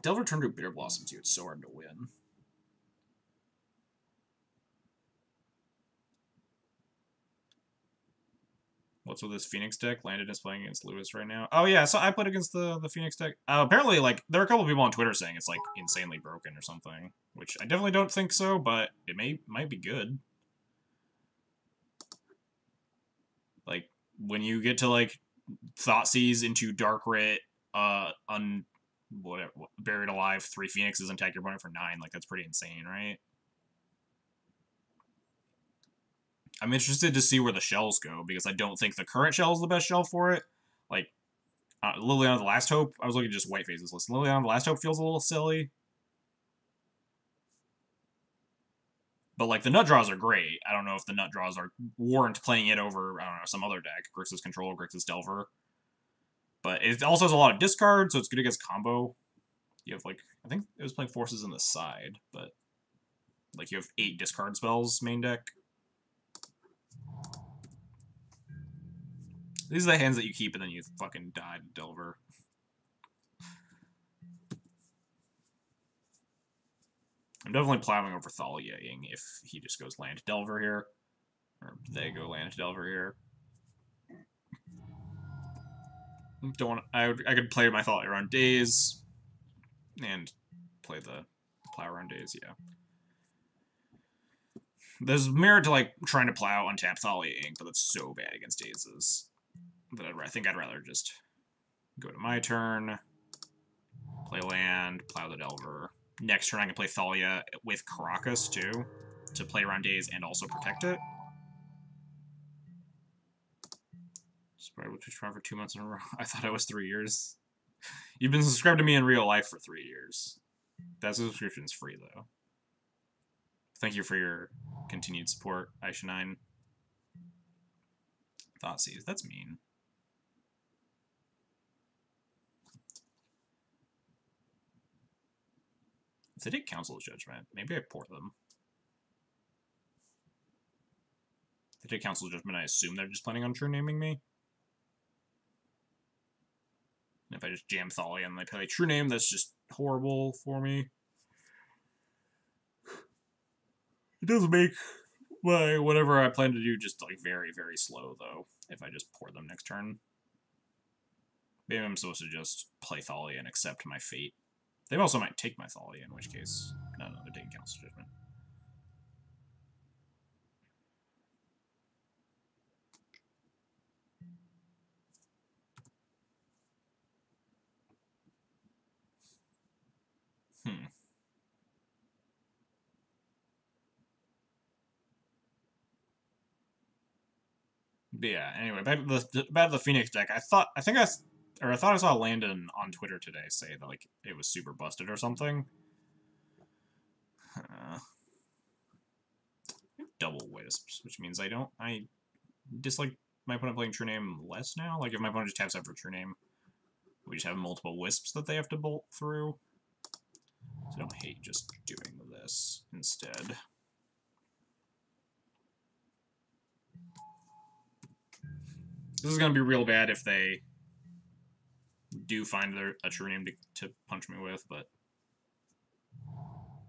Delver turned to Bitter Blossom too, it's so hard to win. What's with this Phoenix deck? Landon is playing against Lewis right now. Oh yeah, so I played against the Phoenix deck. Apparently, like, there are a couple people on Twitter saying it's, like, insanely broken or something. Which I definitely don't think so, but it might be good. Like, when you get to, like, Thoughtseize into Dark Rit, whatever, Buried Alive, 3 Phoenixes, and tag your opponent for 9, like, that's pretty insane, right? I'm interested to see where the shells go, because I don't think the current shell is the best shell for it. Like, Liliana the Last Hope, I was looking at just White Faces list. Liliana the Last Hope feels a little silly. But, like, the nut draws are great. I don't know if the nut draws warrant playing it over, I don't know, some other deck. Grixis Control, Grixis Delver. But it also has a lot of discard, so it's good against combo. You have, like, I think it was playing Forces in the side, but, like, you have 8 discard spells main deck. These are the hands that you keep and then you fucking die to Delver. I'm definitely plowing over Thalia-ing if he just goes land Delver here. Or they go land Delver here. Don't want. I could play my Thalia around Days. And play the plow around Days, yeah. There's merit to, like, trying to plow untap Thalia-ing, but that's so bad against Dazes that I think I'd rather just go to my turn, play land, plow the Delver. Next turn I can play Thalia with Caracas, too, to play around Days and also protect it. Subscribed to Twitch Prime for 2 months in a row. I thought I was 3 years. You've been subscribed to me in real life for 3 years. That subscription's free, though. Thank you for your continued support, Aisha9. Thoughtseize, that's mean. If they take Council's Judgment, maybe I port them. If they take Council's Judgment, I assume they're just planning on true naming me. And if I just jam Thalia and they play true name, that's just horrible for me. It does make my whatever I plan to do just, like, very, very slow, though, if I just port them next turn. Maybe I'm supposed to just play Thalia and accept my fate. They also might take my Thalia, in which case, no, they're taking Council's Judgment. But yeah, anyway, back to the Phoenix deck. I thought I saw Landon on Twitter today say that, like, it was super busted or something. Double Wisps, which means I dislike my opponent playing True Name less now. Like, if my opponent just taps out for True Name, we just have multiple Wisps that they have to bolt through. So I don't hate just doing this instead. This is going to be real bad if they do find a True Name to punch me with, but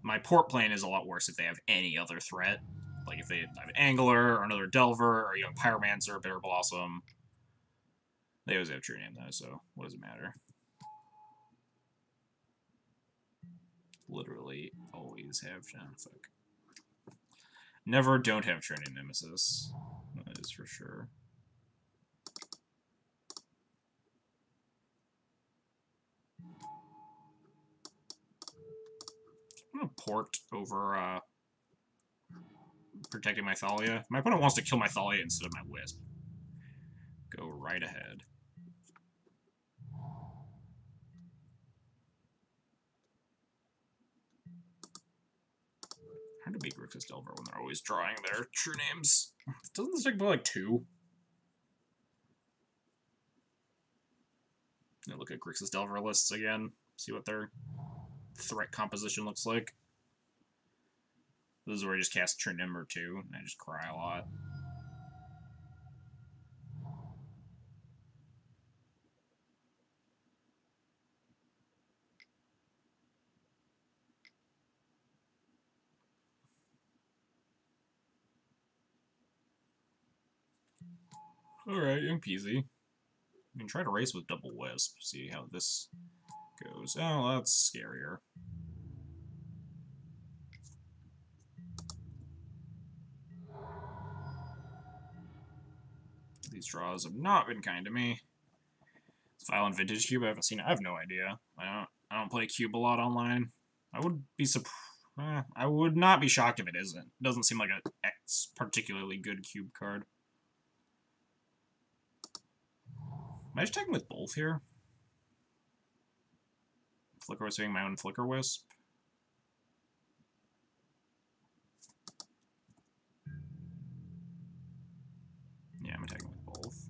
my port plane is a lot worse if they have any other threat. Like, if they have an Angler, or another Delver, or Young Pyromancer, Bitter Blossom. They always have True Name, though, so what does it matter? Literally always have... fuck. Never don't have True Name Nemesis. That is for sure. I'm gonna port over, protecting my Thalia. My opponent wants to kill my Thalia instead of my Wisp. Go right ahead. Hard to beat Grixis Delver when they're always drawing their True Names. Doesn't this deck play like 2? Now look at Grixis Delver lists again. See what their threat composition looks like. This is where I just cast True Name or 2, and I just cry a lot. Alright, young peasy. I can try to race with double wisp, see how this goes. Oh, that's scarier. These draws have not been kind to me. It's Violent Vintage Cube, I haven't seen it. I have no idea. I don't play Cube a lot online. I would be I would not be shocked if it isn't. It doesn't seem like a particularly good Cube card. Am I just taking with both here? Flicker Wisping my own Flicker Wisp. Yeah, I'm attacking with both.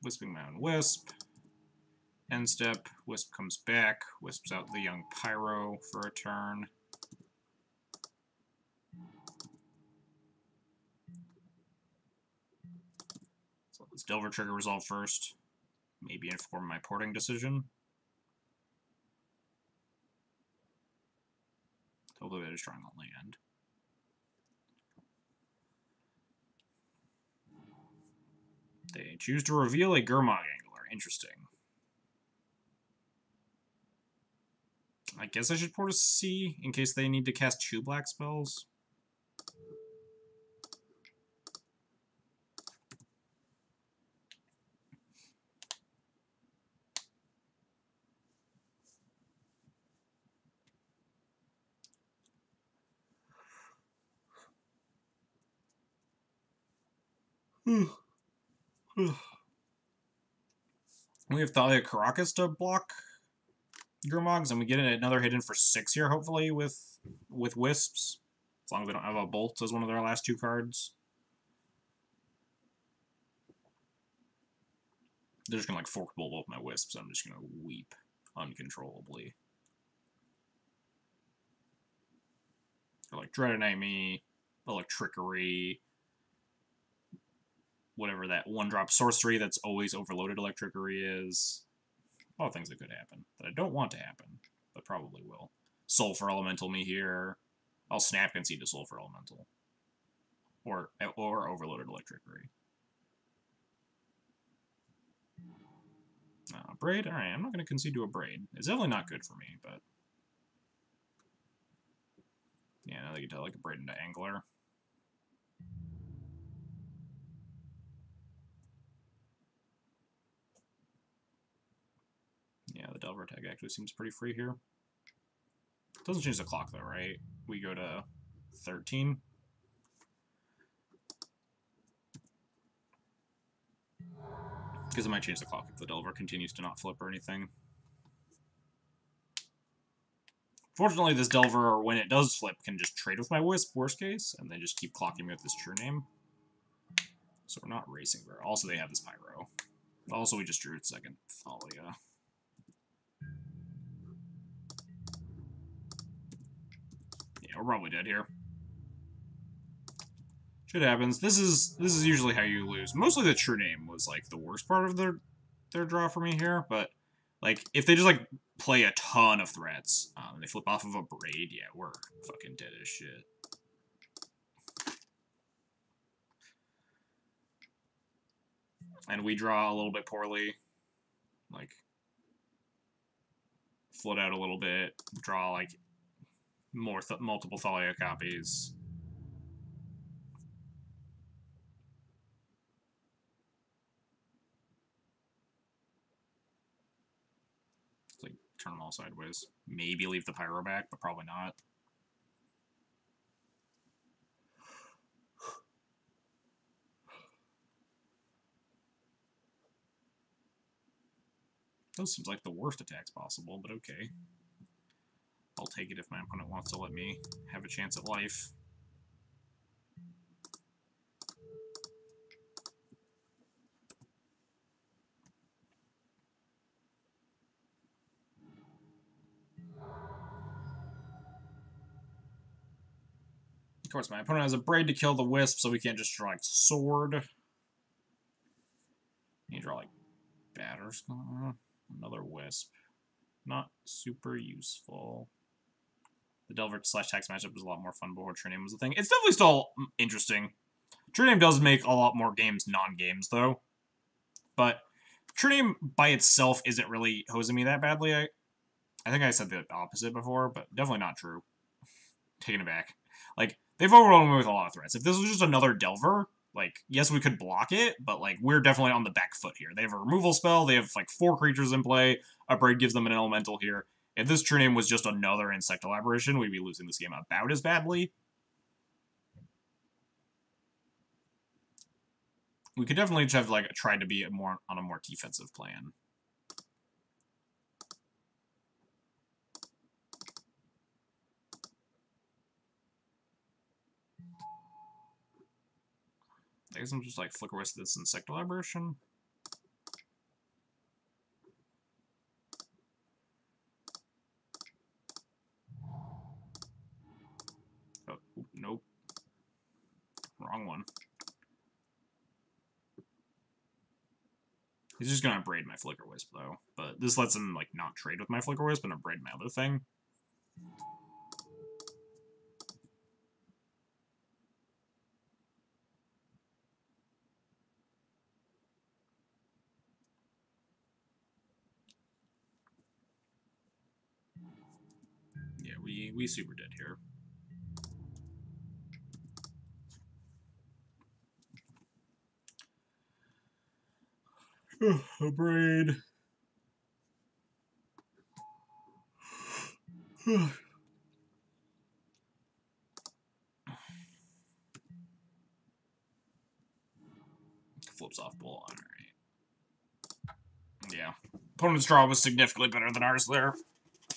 Wisping my own Wisp. End step, Wisp comes back, Wisps out the young Pyro for a turn. So let's Delver trigger resolve first. Maybe inform my porting decision. Hopefully they're just trying to land. They choose to reveal a Gurmag Angler. Interesting. I guess I should port a C in case they need to cast 2 black spells. We have Thalia Caracas to block Gurmogs, and we get another hit in for 6 here, hopefully, with Wisps. As long as they don't have a Bolt as one of their last 2 cards. They're just gonna, like, Fork Bolt up my Wisps, I'm just gonna weep uncontrollably. Or, like, Dreadnought me, Electrickery, whatever that 1-drop sorcery that's always overloaded Electrickery is. All things that could happen. That I don't want to happen, but probably will. Sulfur Elemental me here. I'll Snap Concede to Sulfur Elemental. Or overloaded Electrickery. Braid? Alright, I'm not going to concede to a Braid. It's definitely not good for me, but... Yeah, now they can tell like a Braid into Angler. Yeah, the Delver tag actually seems pretty free here. Doesn't change the clock though, right? We go to 13. Because it might change the clock if the Delver continues to not flip or anything. Fortunately, this Delver, when it does flip, can just trade with my Wisp, worst case, and then just keep clocking me with this True Name. So we're not racing very. Also, they have this Pyro. Also, we just drew its second Thalia. Yeah, we're probably dead here. Shit happens. This is usually how you lose. Mostly the True Name was like the worst part of their draw for me here, but like if they just like play a ton of threats, and they flip off of a Braid, yeah, we're fucking dead as shit. And we draw a little bit poorly. Like float out a little bit, draw like multiple Thalia copies. Like turn them all sideways. Maybe leave the Pyro back, but probably not. Those seems like the worst attacks possible, but okay. I'll take it if my opponent wants to let me have a chance at life. course, my opponent has a Braid to kill the Wisp, so we can't just draw, like, Sword. You draw, like, Batters. Another Wisp. Not super useful. The Delver / Tax matchup was a lot more fun before True Name was a thing. It's definitely still interesting. True Name does make a lot more games non-games, though. But True Name by itself isn't really hosing me that badly. I think I said the opposite before, but definitely not true. Taking it back. Like, they've overwhelmed me with a lot of threats. If this was just another Delver, like, yes, we could block it, but, like, we're definitely on the back foot here. They have a removal spell, they have, like, 4 creatures in play, Upgrade gives them an elemental here. If this True Name was just another Insectile Aberration, we'd be losing this game about as badly. We could definitely have, like, tried to be on a more defensive plan. I guess I'm just, like, Flicker Wisp this Insectile Aberration. Oh, nope. Wrong one. He's just gonna braid my Flicker Wisp, though. But this lets him, like, not trade with my Flicker Wisp and braid my other thing. Yeah, we super did here. A braid. Flips off Bull. Alright. Yeah. Opponent's draw was significantly better than ours there.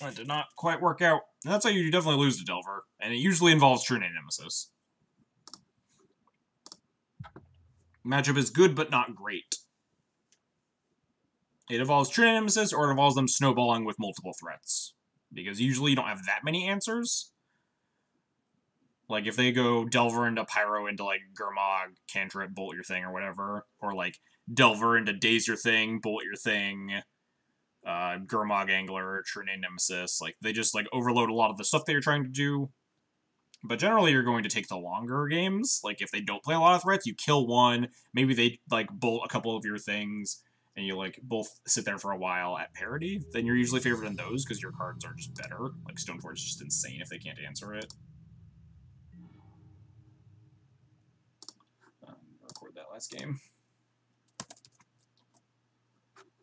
That did not quite work out. And that's how you definitely lose to Delver. And it usually involves True Name Nemesis. Matchup is good, but not great. It involves True Name Nemesis, or it involves them snowballing with multiple threats. Because usually you don't have that many answers. Like, if they go Delver into Pyro into, like, Gurmag, Cantrip, Bolt your thing, or whatever. Or, like, Delver into Daze your thing, Bolt your thing, Gurmag Angler, True Name Nemesis. Like, they just, like, overload a lot of the stuff that you're trying to do. But generally, you're going to take the longer games. Like, if they don't play a lot of threats, you kill one. Maybe they, like, bolt a couple of your things, and you, like, both sit there for a while at parity. Then you're usually favored in those, because your cards are just better. Like, Stoneforge is just insane if they can't answer it. Record that last game.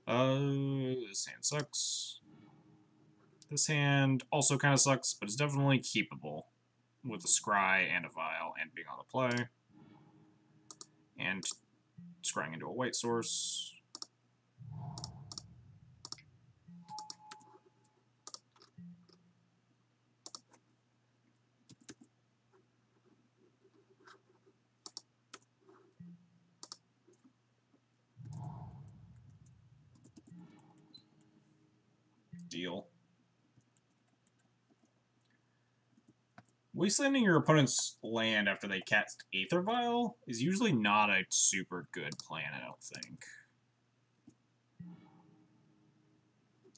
This hand sucks. This hand also kind of sucks, but it's definitely keepable. With a Scry and a Vial and being on the play. And scrying into a white source. Deal. Wastelanding your opponent's land after they cast Aether Vial is usually not a super good plan, I don't think.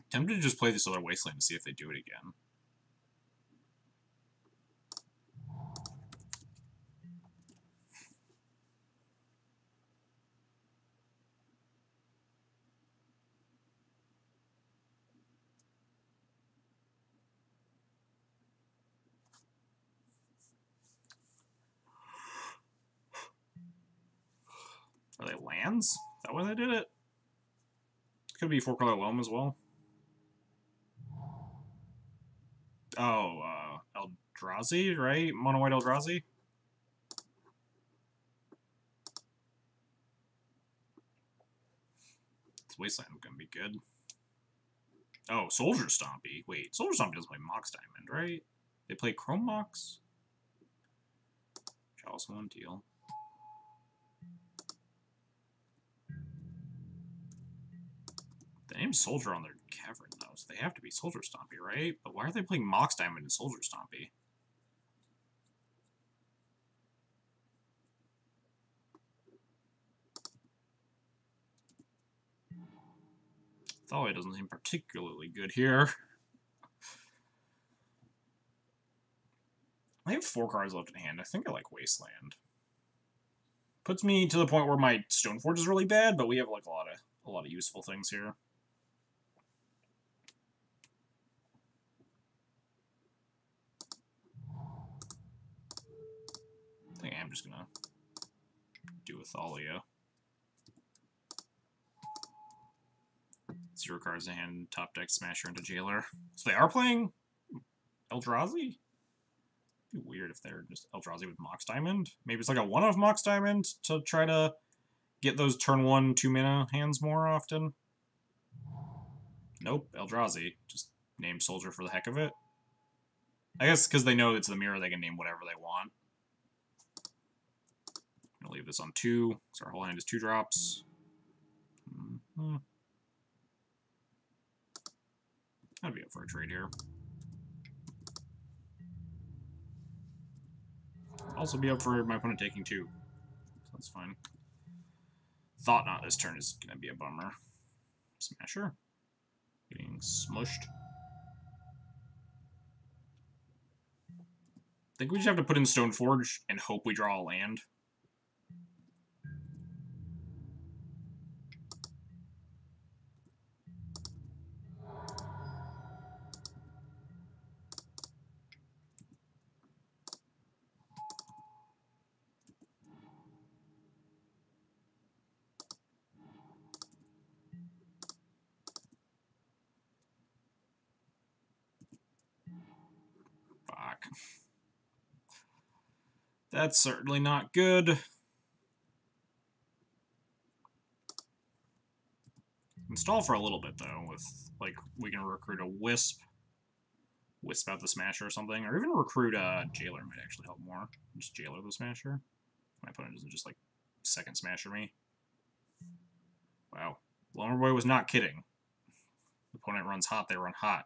Tempted to just play this other Wasteland to see if they do it again. Are they lands? Is that why they did it? Could be 4-color Loam as well. Oh, Eldrazi, right? Mono White Eldrazi? This Wasteland is gonna be good. Oh, Soldier Stompy. Wait, Soldier Stompy doesn't play Mox Diamond, right? They play Chrome Mox? Chalice 1, deal. The name's Soldier on their Cavern, though, so they have to be Soldier Stompy, right? But why are they playing Mox Diamond and Soldier Stompy? Thalia doesn't seem particularly good here. I have 4 cards left in hand. I think I like Wasteland. Puts me to the point where my Stoneforge is really bad, but we have like a lot of useful things here. I think I am just gonna do a Thalia. 0 cards in hand, top deck Smasher into Jailer. So they are playing Eldrazi? It'd be weird if they're just Eldrazi with Mox Diamond. Maybe it's like a one-off Mox Diamond to try to get those turn 1 2-mana hands more often. Nope, Eldrazi. Just name Soldier for the heck of it. I guess because they know it's the mirror, they can name whatever they want. I'm gonna leave this on 2, because our whole hand is 2 drops. I'd be up for a trade here. Also be up for my opponent taking 2. So that's fine. Thought Knot this turn is gonna be a bummer. Smasher. Getting smushed. I think we just have to put in Stoneforge and hope we draw a land. Fuck. That's certainly not good. Install for a little bit, though, with, like, we can recruit a Wisp. Wisp out the Smasher or something. Or even recruit a Jailer might actually help more. Just Jailer the Smasher. My opponent doesn't just, like, second Smasher me. Wow. Loner Boy was not kidding. The opponent runs hot, they run hot.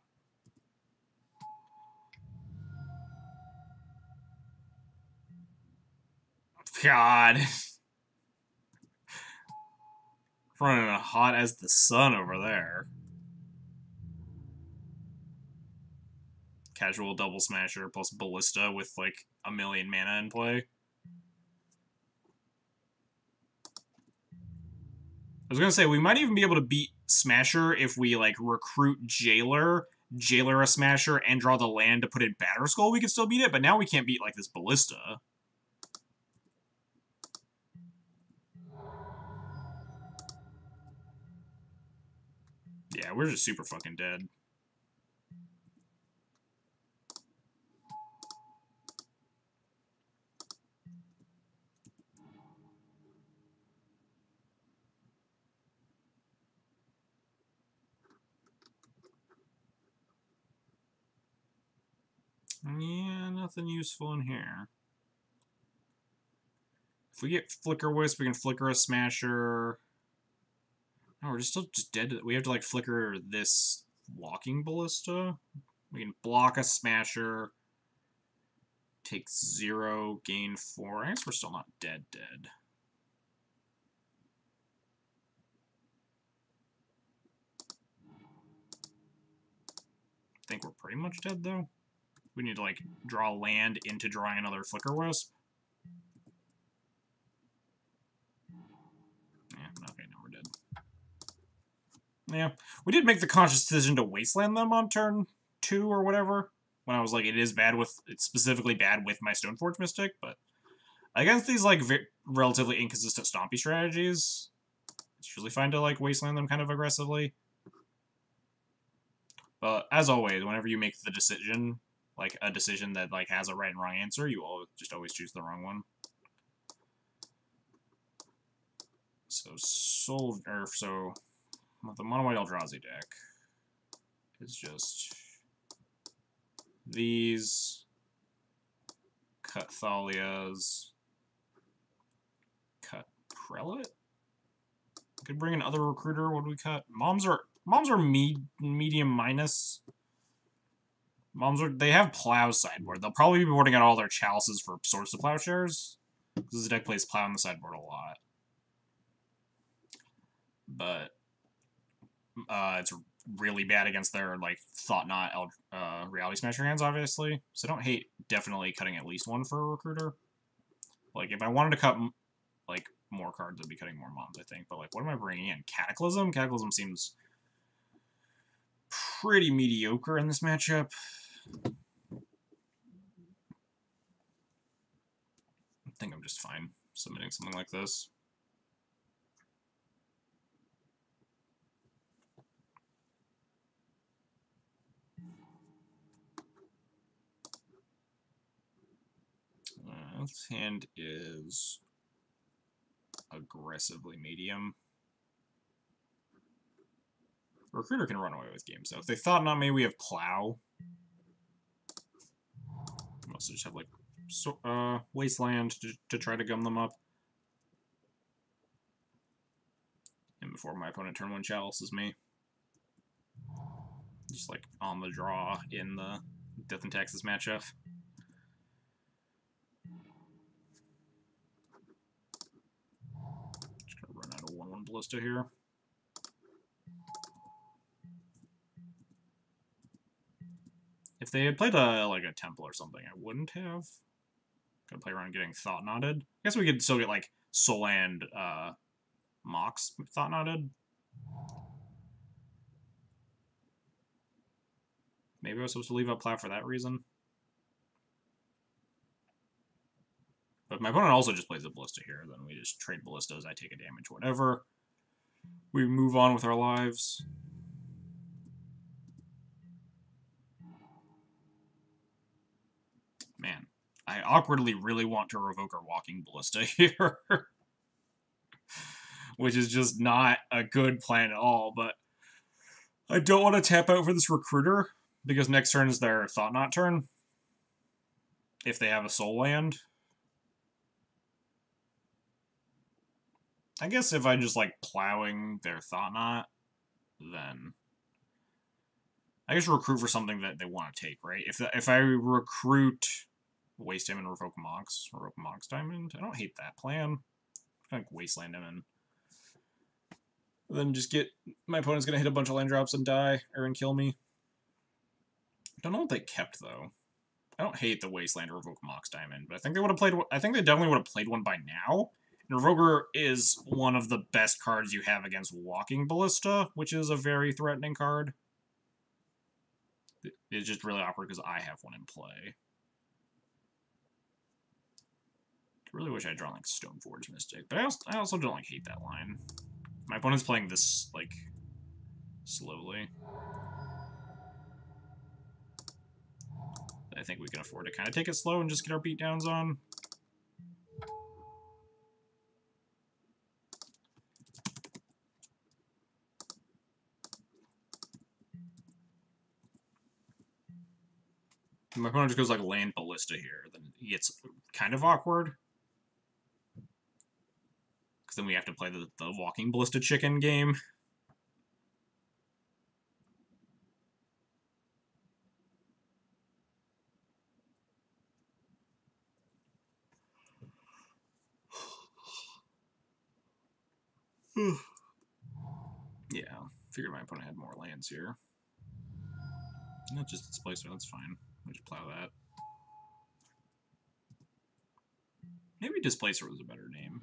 God. Running hot as the sun over there. Casual double Smasher plus Ballista with like 1,000,000 mana in play. I was gonna say, we might even be able to beat Smasher if we like recruit Jailer, Jailer a Smasher, and draw the land to put in Batterskull. We could still beat it, but now we can't beat like this Ballista. Yeah, we're just super fucking dead. Yeah, nothing useful in here. If we get Flicker Wisp, we can Flicker a Smasher. No, we're still just dead. We have to like Flicker this Walking Ballista. We can block a Smasher. Take 0, gain 4. I guess we're still not dead. I think we're pretty much dead, though. We need to, like, draw land into drawing another Flicker Wisp. Yeah, okay, now we're dead. Yeah, we did make the conscious decision to Wasteland them on turn 2 or whatever. When I was like, it's specifically bad with my Stoneforge Mystic, but against these, like, relatively inconsistent Stompy strategies, it's usually fine to, like, Wasteland them kind of aggressively. But, as always, whenever you make the decision, like, a decision that, like, has a right and wrong answer, you always choose the wrong one. So, the Mono White Eldrazi deck is just these, cut Thalias, cut Prelate. Could bring in other recruiter. What do we cut? Moms are medium minus. They have Plow sideboard. They'll probably be boarding out all their chalices for Swords to Plowshares, because this deck plays Plow on the sideboard a lot. But It's really bad against their, like, Thought Knot Reality Smasher hands, obviously. So I don't hate definitely cutting at least one for a Recruiter. Like, if I wanted to cut, like, more cards, I'd be cutting more Mons, I think. But, like, what am I bringing in? Cataclysm? Cataclysm seems pretty mediocre in this matchup. I think I'm just fine submitting something like this. This hand is aggressively medium. Recruiter can run away with games, though. If they thought not, maybe we have Plow. We also just have, like, Wasteland to try to gum them up. And before my opponent turn 1 chalices me. Just, like, on the draw in the Death and Taxes matchup. Just gonna run out of 1/1 Ballista here. If they had played like a Temple or something, I wouldn't have. Gonna play around getting Thought Knotted. I guess we could still get like Soul and Mox Thought Knotted. Maybe I was supposed to leave up Plow for that reason. But my opponent also just plays a Ballista here. Then we just trade Ballistas. I take a damage, whatever. We move on with our lives. Man, I awkwardly really want to revoke our Walking Ballista here. Which is just not a good plan at all, but I don't want to tap out for this Recruiter, because next turn is their Thought Knot turn. If they have a Soul Land. I guess if I just like plowing their Thought Knot, then I guess recruit for something that they want to take, right? If I recruit Waste him and revoke Mox Diamond, I don't hate that plan. I think Wasteland him and then just get my opponent's gonna hit a bunch of land drops and die and kill me. Don't know what they kept though. I don't hate the Wasteland or revoke Mox Diamond, but I think they would have played. I think they definitely would have played one by now. And Revoker is one of the best cards you have against Walking Ballista, which is a very threatening card. It's just really awkward because I have one in play. I really wish I'd drawn like Stoneforge Mystic, but I also don't like hate that line. My opponent's playing this like slowly. I think we can afford to kind of take it slow and just get our beatdowns on. If my opponent just goes like land Ballista here, then it gets kind of awkward. Because then we have to play the Walking Ballista chicken game. Yeah, figured my opponent had more lands here. Not just Displacer, that's fine. We just plow that. Maybe Displacer was a better name.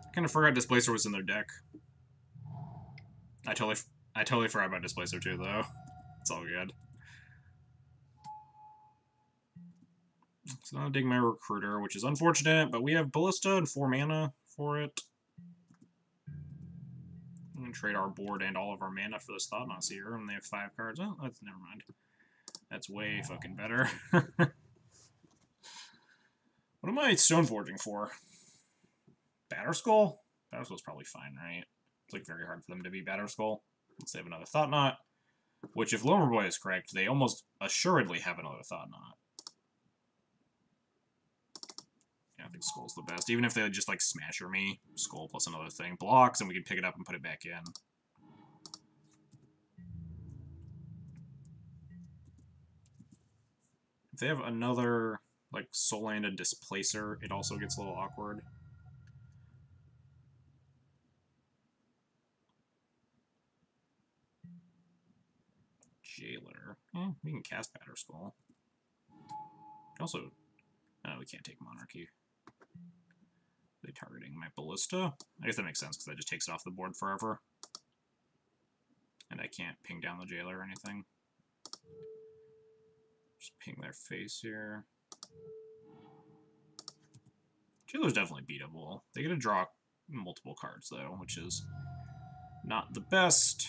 I kind of forgot Displacer was in their deck. I totally forgot about Displacer too, though. It's all good. So now I dig my Recruiter, which is unfortunate, but we have Ballista and 4 mana for it. I'm gonna trade our board and all of our mana for this Thought Knot here, and they have 5 cards. Oh, that's never mind. That's way fucking better. What am I Stoneforging for? Batterskull? Batterskull's probably fine, right? It's like very hard for them to be Batterskull. Let's have another Thought Knot. Which, if Lomerboy is correct, they almost assuredly have another Thought Knot. Yeah, I think Skull's the best. Even if they just like Smasher me, Skull plus another thing blocks, and we can pick it up and put it back in. If they have another, like, Soul Land and Displacer, it also gets a little awkward. Jailer. We can cast Batterskull. Also, we can't take Monarchy. Are they targeting my Ballista? I guess that makes sense, because that just takes it off the board forever. And I can't ping down the Jailer or anything. Just ping their face here. Jailer's definitely beatable. They get to draw multiple cards, though, which is not the best.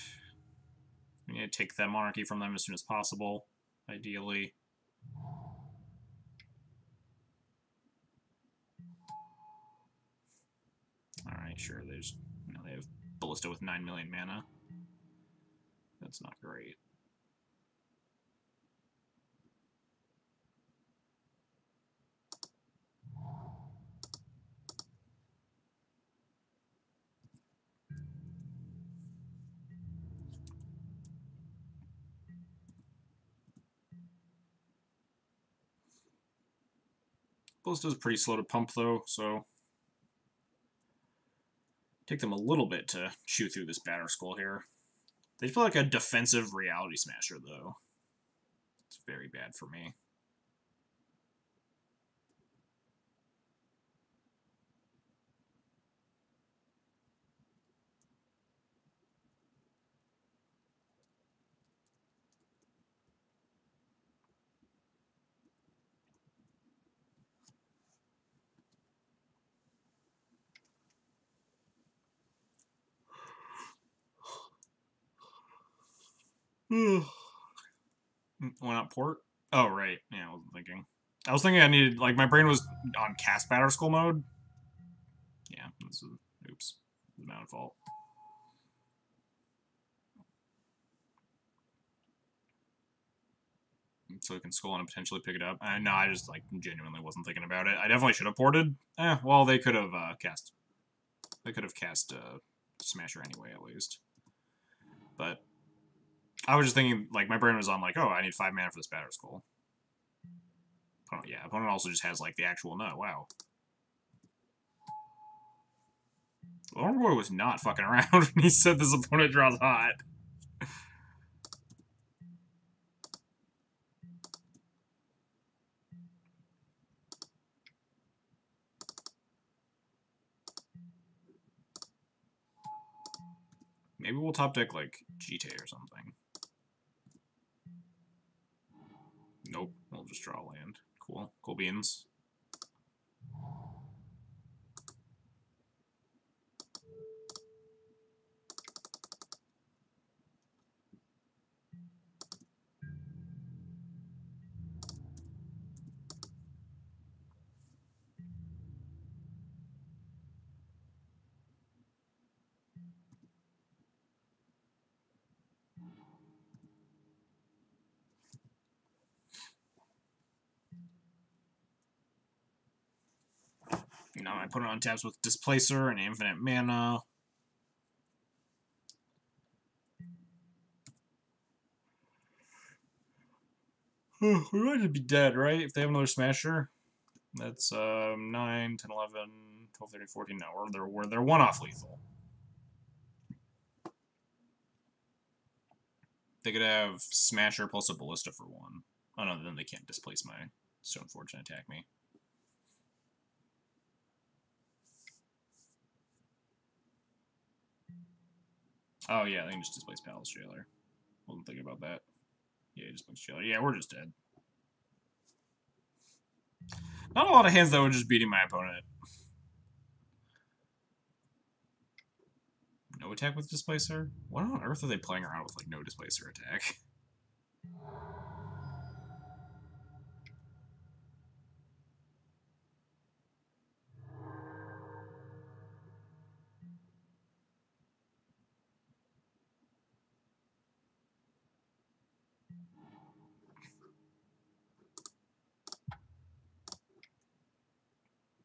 We need to take that Monarchy from them as soon as possible, ideally. Alright, sure, there's... they have Ballista with 9 million mana. That's not great. Ballista's pretty slow to pump, though, so... take them a little bit to chew through this Batterskull here. They feel like a defensive Reality Smasher, though. It's very bad for me. Why not port? Oh, right. Yeah, I wasn't thinking. I was thinking I needed, like, my brain was on cast Batterskull mode. Yeah, this is, oops. This is my own fault. So we can skull and potentially pick it up. No, I just, like, genuinely wasn't thinking about it. I definitely should have ported. Well, they could have cast... they could have cast Smasher anyway, at least. But I was just thinking, like, my brain was on, like, oh, I need 5 mana for this Batterskull. Yeah, opponent also just has, like, the actual no. Wow. Lornboy was not fucking around when he said this opponent draws hot. Maybe we'll top deck, like, Jite or something. Nope, we'll just draw land. Cool. Cool beans. Now I put it on taps with Displacer and Infinite Mana. We might just be dead, right? If they have another Smasher. That's 9, 10, 11, 12, 13, 14. No, they're one off lethal. They could have Smasher plus a Ballista for 1. Oh no, then they can't displace my Stoneforge and attack me. Oh yeah, they can just displace Palace Jailer. Wasn't thinking about that. Yeah, displace Jailer. Yeah, we're just dead. Not a lot of hands that were just beating my opponent. No attack with Displacer? What on earth are they playing around with, like, no Displacer attack?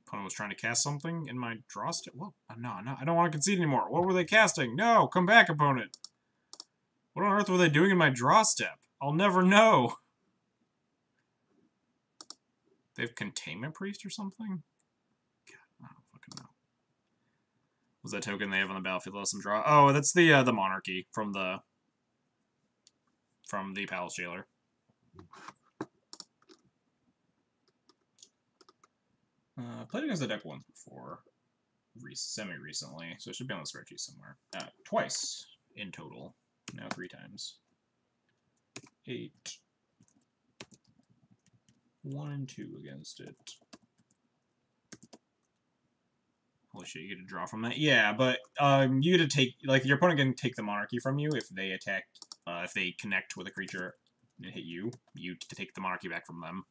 Opponent was trying to cast something in my draw step. Whoa, no, I don't want to concede anymore. What were they casting? No, come back, opponent. What on earth were they doing in my draw step? I'll never know. They have Containment Priest or something? God, I don't fucking know. What's that token they have on the battlefield? Let them draw. Oh, that's the Monarchy from the Palace Jailer. I've played against the deck once before, semi-recently, so it should be on the spreadsheet somewhere. Twice in total. Now 3 times. 8. 1 and 2 against it. Holy shit, you get to draw from that? Yeah, but you get to take, like, your opponent can take the Monarchy from you if they attack, if they connect with a creature and hit you. You to take the Monarchy back from them.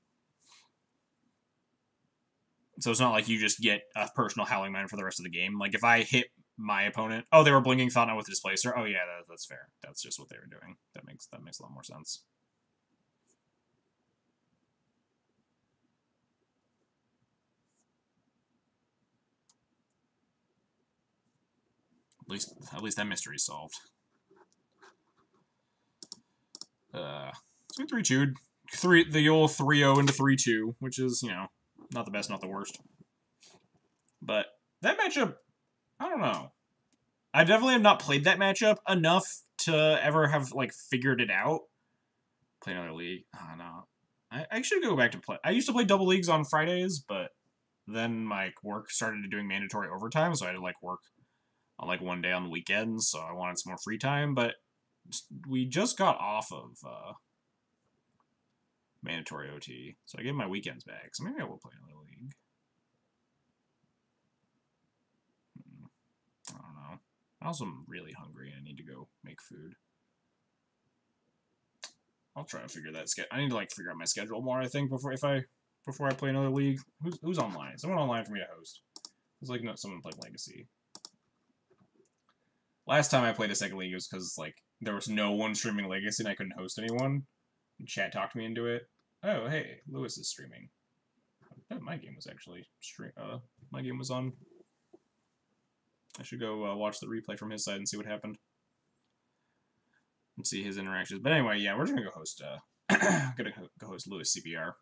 So it's not like you just get a personal Howling Mine for the rest of the game. Like, if I hit my opponent... Oh, they were blinking Thought-Knot with Displacer? Oh, yeah, that's fair. That's just what they were doing. That makes a lot more sense. At least that mystery's solved. So we 3-2'd. The old 3-0 into 3-2, which is, you know, not the best, not the worst. But that matchup, I don't know. I definitely have not played that matchup enough to ever have, like, figured it out. Play another league? Oh, no. I should go back to play. I used to play double leagues on Fridays, but then my work started doing mandatory overtime, so I had to, like, work on, like, one day on the weekends, so I wanted some more free time, but we just got off of mandatory OT, so I gave my weekends back, so maybe I will play another league. I don't know. I also am really hungry and I need to go make food. I'll try to figure that. I need to, like, figure out my schedule more, I think, before I play another league. Who's online? Someone online for me to host. It's like someone played Legacy. Last time I played a second league was because, like, there was no one streaming Legacy and I couldn't host anyone. And chat talked me into it. Oh, hey, Lewis is streaming. I bet my game was actually my game was on. I should go watch the replay from his side and see what happened. And see his interactions. But anyway, yeah, we're just gonna go host go host Lewis CBR.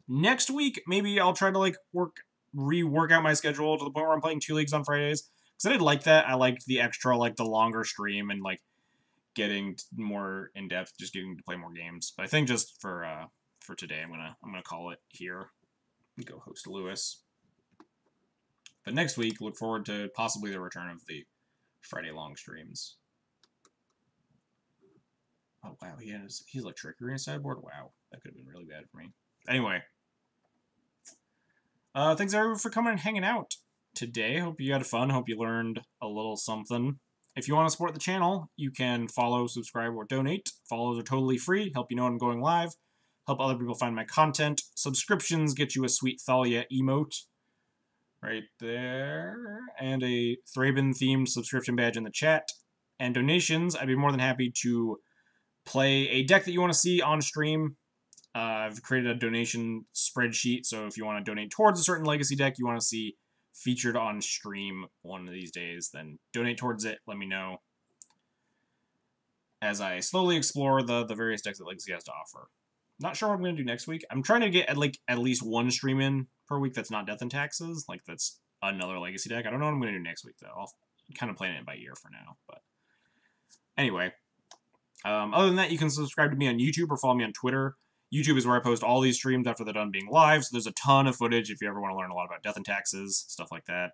Next week, maybe I'll try to, like, rework out my schedule to the point where I'm playing 2 leagues on Fridays. Because I did like that. I liked the extra, like, the longer stream and, like, getting more in depth, just getting to play more games. But I think just for today, I'm gonna call it here. Go host Lewis. But next week, look forward to possibly the return of the Friday long streams. Oh wow, he's like trickery in sideboard. Wow, that could have been really bad for me. Anyway, thanks everyone for coming and hanging out today. Hope you had fun. Hope you learned a little something. If you want to support the channel, you can follow, subscribe, or donate. Follows are totally free. Help you know when I'm going live. Help other people find my content. Subscriptions get you a sweet Thalia emote right there, and a Thraben-themed subscription badge in the chat. And donations, I'd be more than happy to play a deck that you want to see on stream. I've created a donation spreadsheet, so if you want to donate towards a certain Legacy deck you want to see featured on stream one of these days, then donate towards it. Let me know as I slowly explore the various decks that Legacy has to offer. Not sure what I'm going to do next week. I'm trying to get at least one stream in per week that's not Death and Taxes. Like, that's another Legacy deck. I don't know what I'm going to do next week, though. I'll kind of plan it by ear for now. But anyway, other than that, you can subscribe to me on YouTube or follow me on Twitter. YouTube is where I post all these streams after they're done being live, so there's a ton of footage if you ever want to learn a lot about Death and Taxes, stuff like that.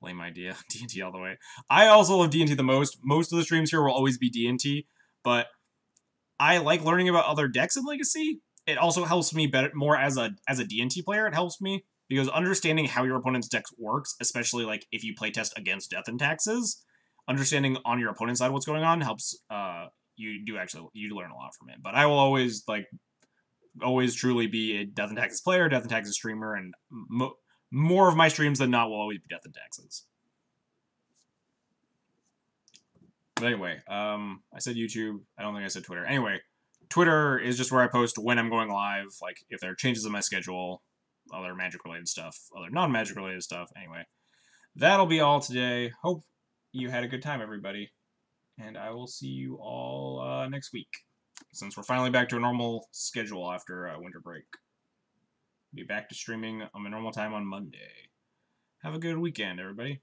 Lame idea. D&T all the way. I also love D&T the most. Most of the streams here will always be D&T, but I like learning about other decks in Legacy. It also helps me more as a D&T player. It helps me because understanding how your opponent's deck works, especially like if you playtest against Death and Taxes, understanding on your opponent's side what's going on helps. You learn a lot from it. But I will always truly be a Death and Taxes player, Death and Taxes streamer, and more of my streams than not will always be Death and Taxes. But anyway, I said YouTube. I don't think I said Twitter. Anyway, Twitter is just where I post when I'm going live, like if there are changes in my schedule, other Magic-related stuff, other non-Magic-related stuff. Anyway, that'll be all today. Hope you had a good time, everybody. And I will see you all next week, since we're finally back to a normal schedule after winter break. Be back to streaming on my normal time on Monday. Have a good weekend, everybody.